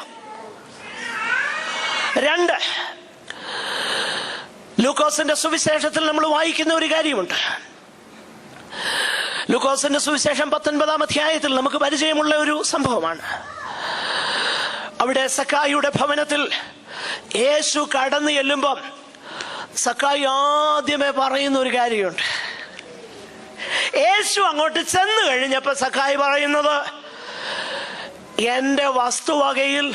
2, ലൂക്കോസിന്റെ സുവിശേഷത്തിൽ നമ്മൾ വായിക്കുന്ന ഒരു കാര്യമുണ്ട്. ലൂക്കോസിന്റെ സുവിശേഷം 19-ാം അധ്യായത്തിൽ നമുക്ക് പരിചയമുള്ള ഒരു സംഭവമാണ്. അവിടെ സക്കായിയുടെ ഭവനത്തിൽ യേശു കടന്നു ചെല്ലുമ്പം സക്കായി ആദ്യമേ പറയുന്ന ഒരു കാര്യമുണ്ട്. യേശു അങ്ങോട്ട് ചെന്ന് കഴിഞ്ഞപ്പോ സക്കായി പറയുന്നത്, എന്റെ വസ്തുവകയിൽ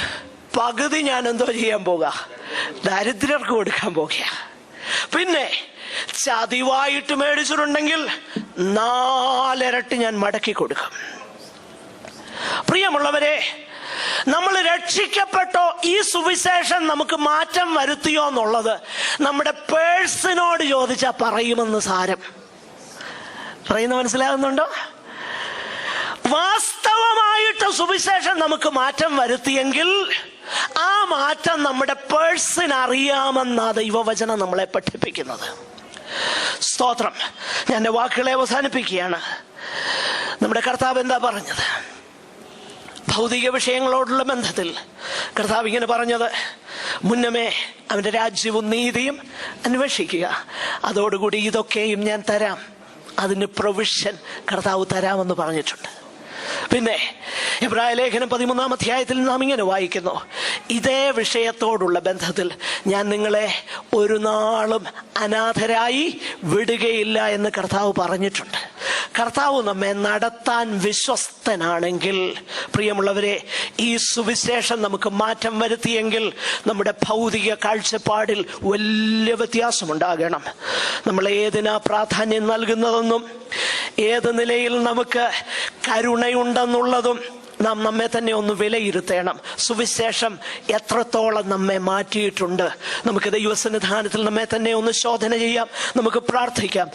പകുതി ഞാൻ എന്തോ ചെയ്യാൻ പോക, ദരിദ്രർക്ക് കൊടുക്കാൻ പോകുക. പിന്നെ ചതിവായിട്ട് മേടിച്ചിട്ടുണ്ടെങ്കിൽ 4 ഇരട്ടി ഞാൻ മടക്കി കൊടുക്കും. പ്രിയമുള്ളവരെ, നമ്മൾ രക്ഷിക്കപ്പെട്ടോ ഈ സുവിശേഷം നമുക്ക് മാറ്റം വരുത്തിയോ എന്നുള്ളത് നമ്മുടെ പേഴ്സിനോട് ചോദിച്ചാൽ പറയുമെന്ന് സാരം. പറയുന്ന മനസ്സിലാകുന്നുണ്ടോ? വാസ്തവമായിട്ട് സുവിശേഷം നമുക്ക് മാറ്റം വരുത്തിയെങ്കിൽ ആ മാറ്റം നമ്മുടെ പേഴ്സിന് അറിയാമെന്നാ ദൈവവചനം നമ്മളെ പഠിപ്പിക്കുന്നത്. സ്തോത്രം. ഞാൻ എൻ്റെ വാക്കുകളെ അവസാനിപ്പിക്കുകയാണ്. നമ്മുടെ കർത്താവ് എന്താ പറഞ്ഞത്? ഭൗതിക വിഷയങ്ങളോടുള്ള ബന്ധത്തിൽ കർത്താവ് ഇങ്ങനെ പറഞ്ഞത്, മുന്നമേ അവൻ്റെ രാജ്യവും നീതിയും അന്വേഷിക്കുക, അതോടുകൂടി ഇതൊക്കെയും ഞാൻ തരാം. അതിന് പ്രൊവിഷൻ കർത്താവ് തരാമെന്ന് പറഞ്ഞിട്ടുണ്ട്. പിന്നെ എബ്രായ ലേഖനം 13-ാം അധ്യായത്തിൽ നാം ഇങ്ങനെ വായിക്കുന്നു, ഇതേ വിഷയത്തോടുള്ള ബന്ധത്തിൽ ഞാൻ നിങ്ങളെ ഒരു നാളും അനാഥരായി വിടുകയില്ല എന്ന് കർത്താവ് പറഞ്ഞിട്ടുണ്ട്. കർത്താവ് നമ്മെ നടത്താൻ വിശ്വസ്തനാണെങ്കിൽ, പ്രിയമുള്ളവരെ, ഈ സുവിശേഷം നമുക്ക് മാറ്റം വരുത്തിയെങ്കിൽ നമ്മുടെ ഭൗതിക കാഴ്ചപ്പാടിൽ വലിയ വ്യത്യാസമുണ്ടാകണം. നമ്മൾ ഏതിനാ പ്രാധാന്യം നൽകുന്നതെന്നും ഏത് നിലയിൽ നമുക്ക് കരുണയുണ്ടെന്നുള്ളതും നാം നമ്മെ തന്നെ ഒന്ന് വിലയിരുത്തണം. സുവിശേഷം എത്രത്തോളം നമ്മെ മാറ്റിയിട്ടുണ്ട്. നമുക്ക് ദൈവസന്നിധാനത്തിൽ നമ്മെ തന്നെ ഒന്ന് ശോധന ചെയ്യാം. നമുക്ക് പ്രാർത്ഥിക്കാം.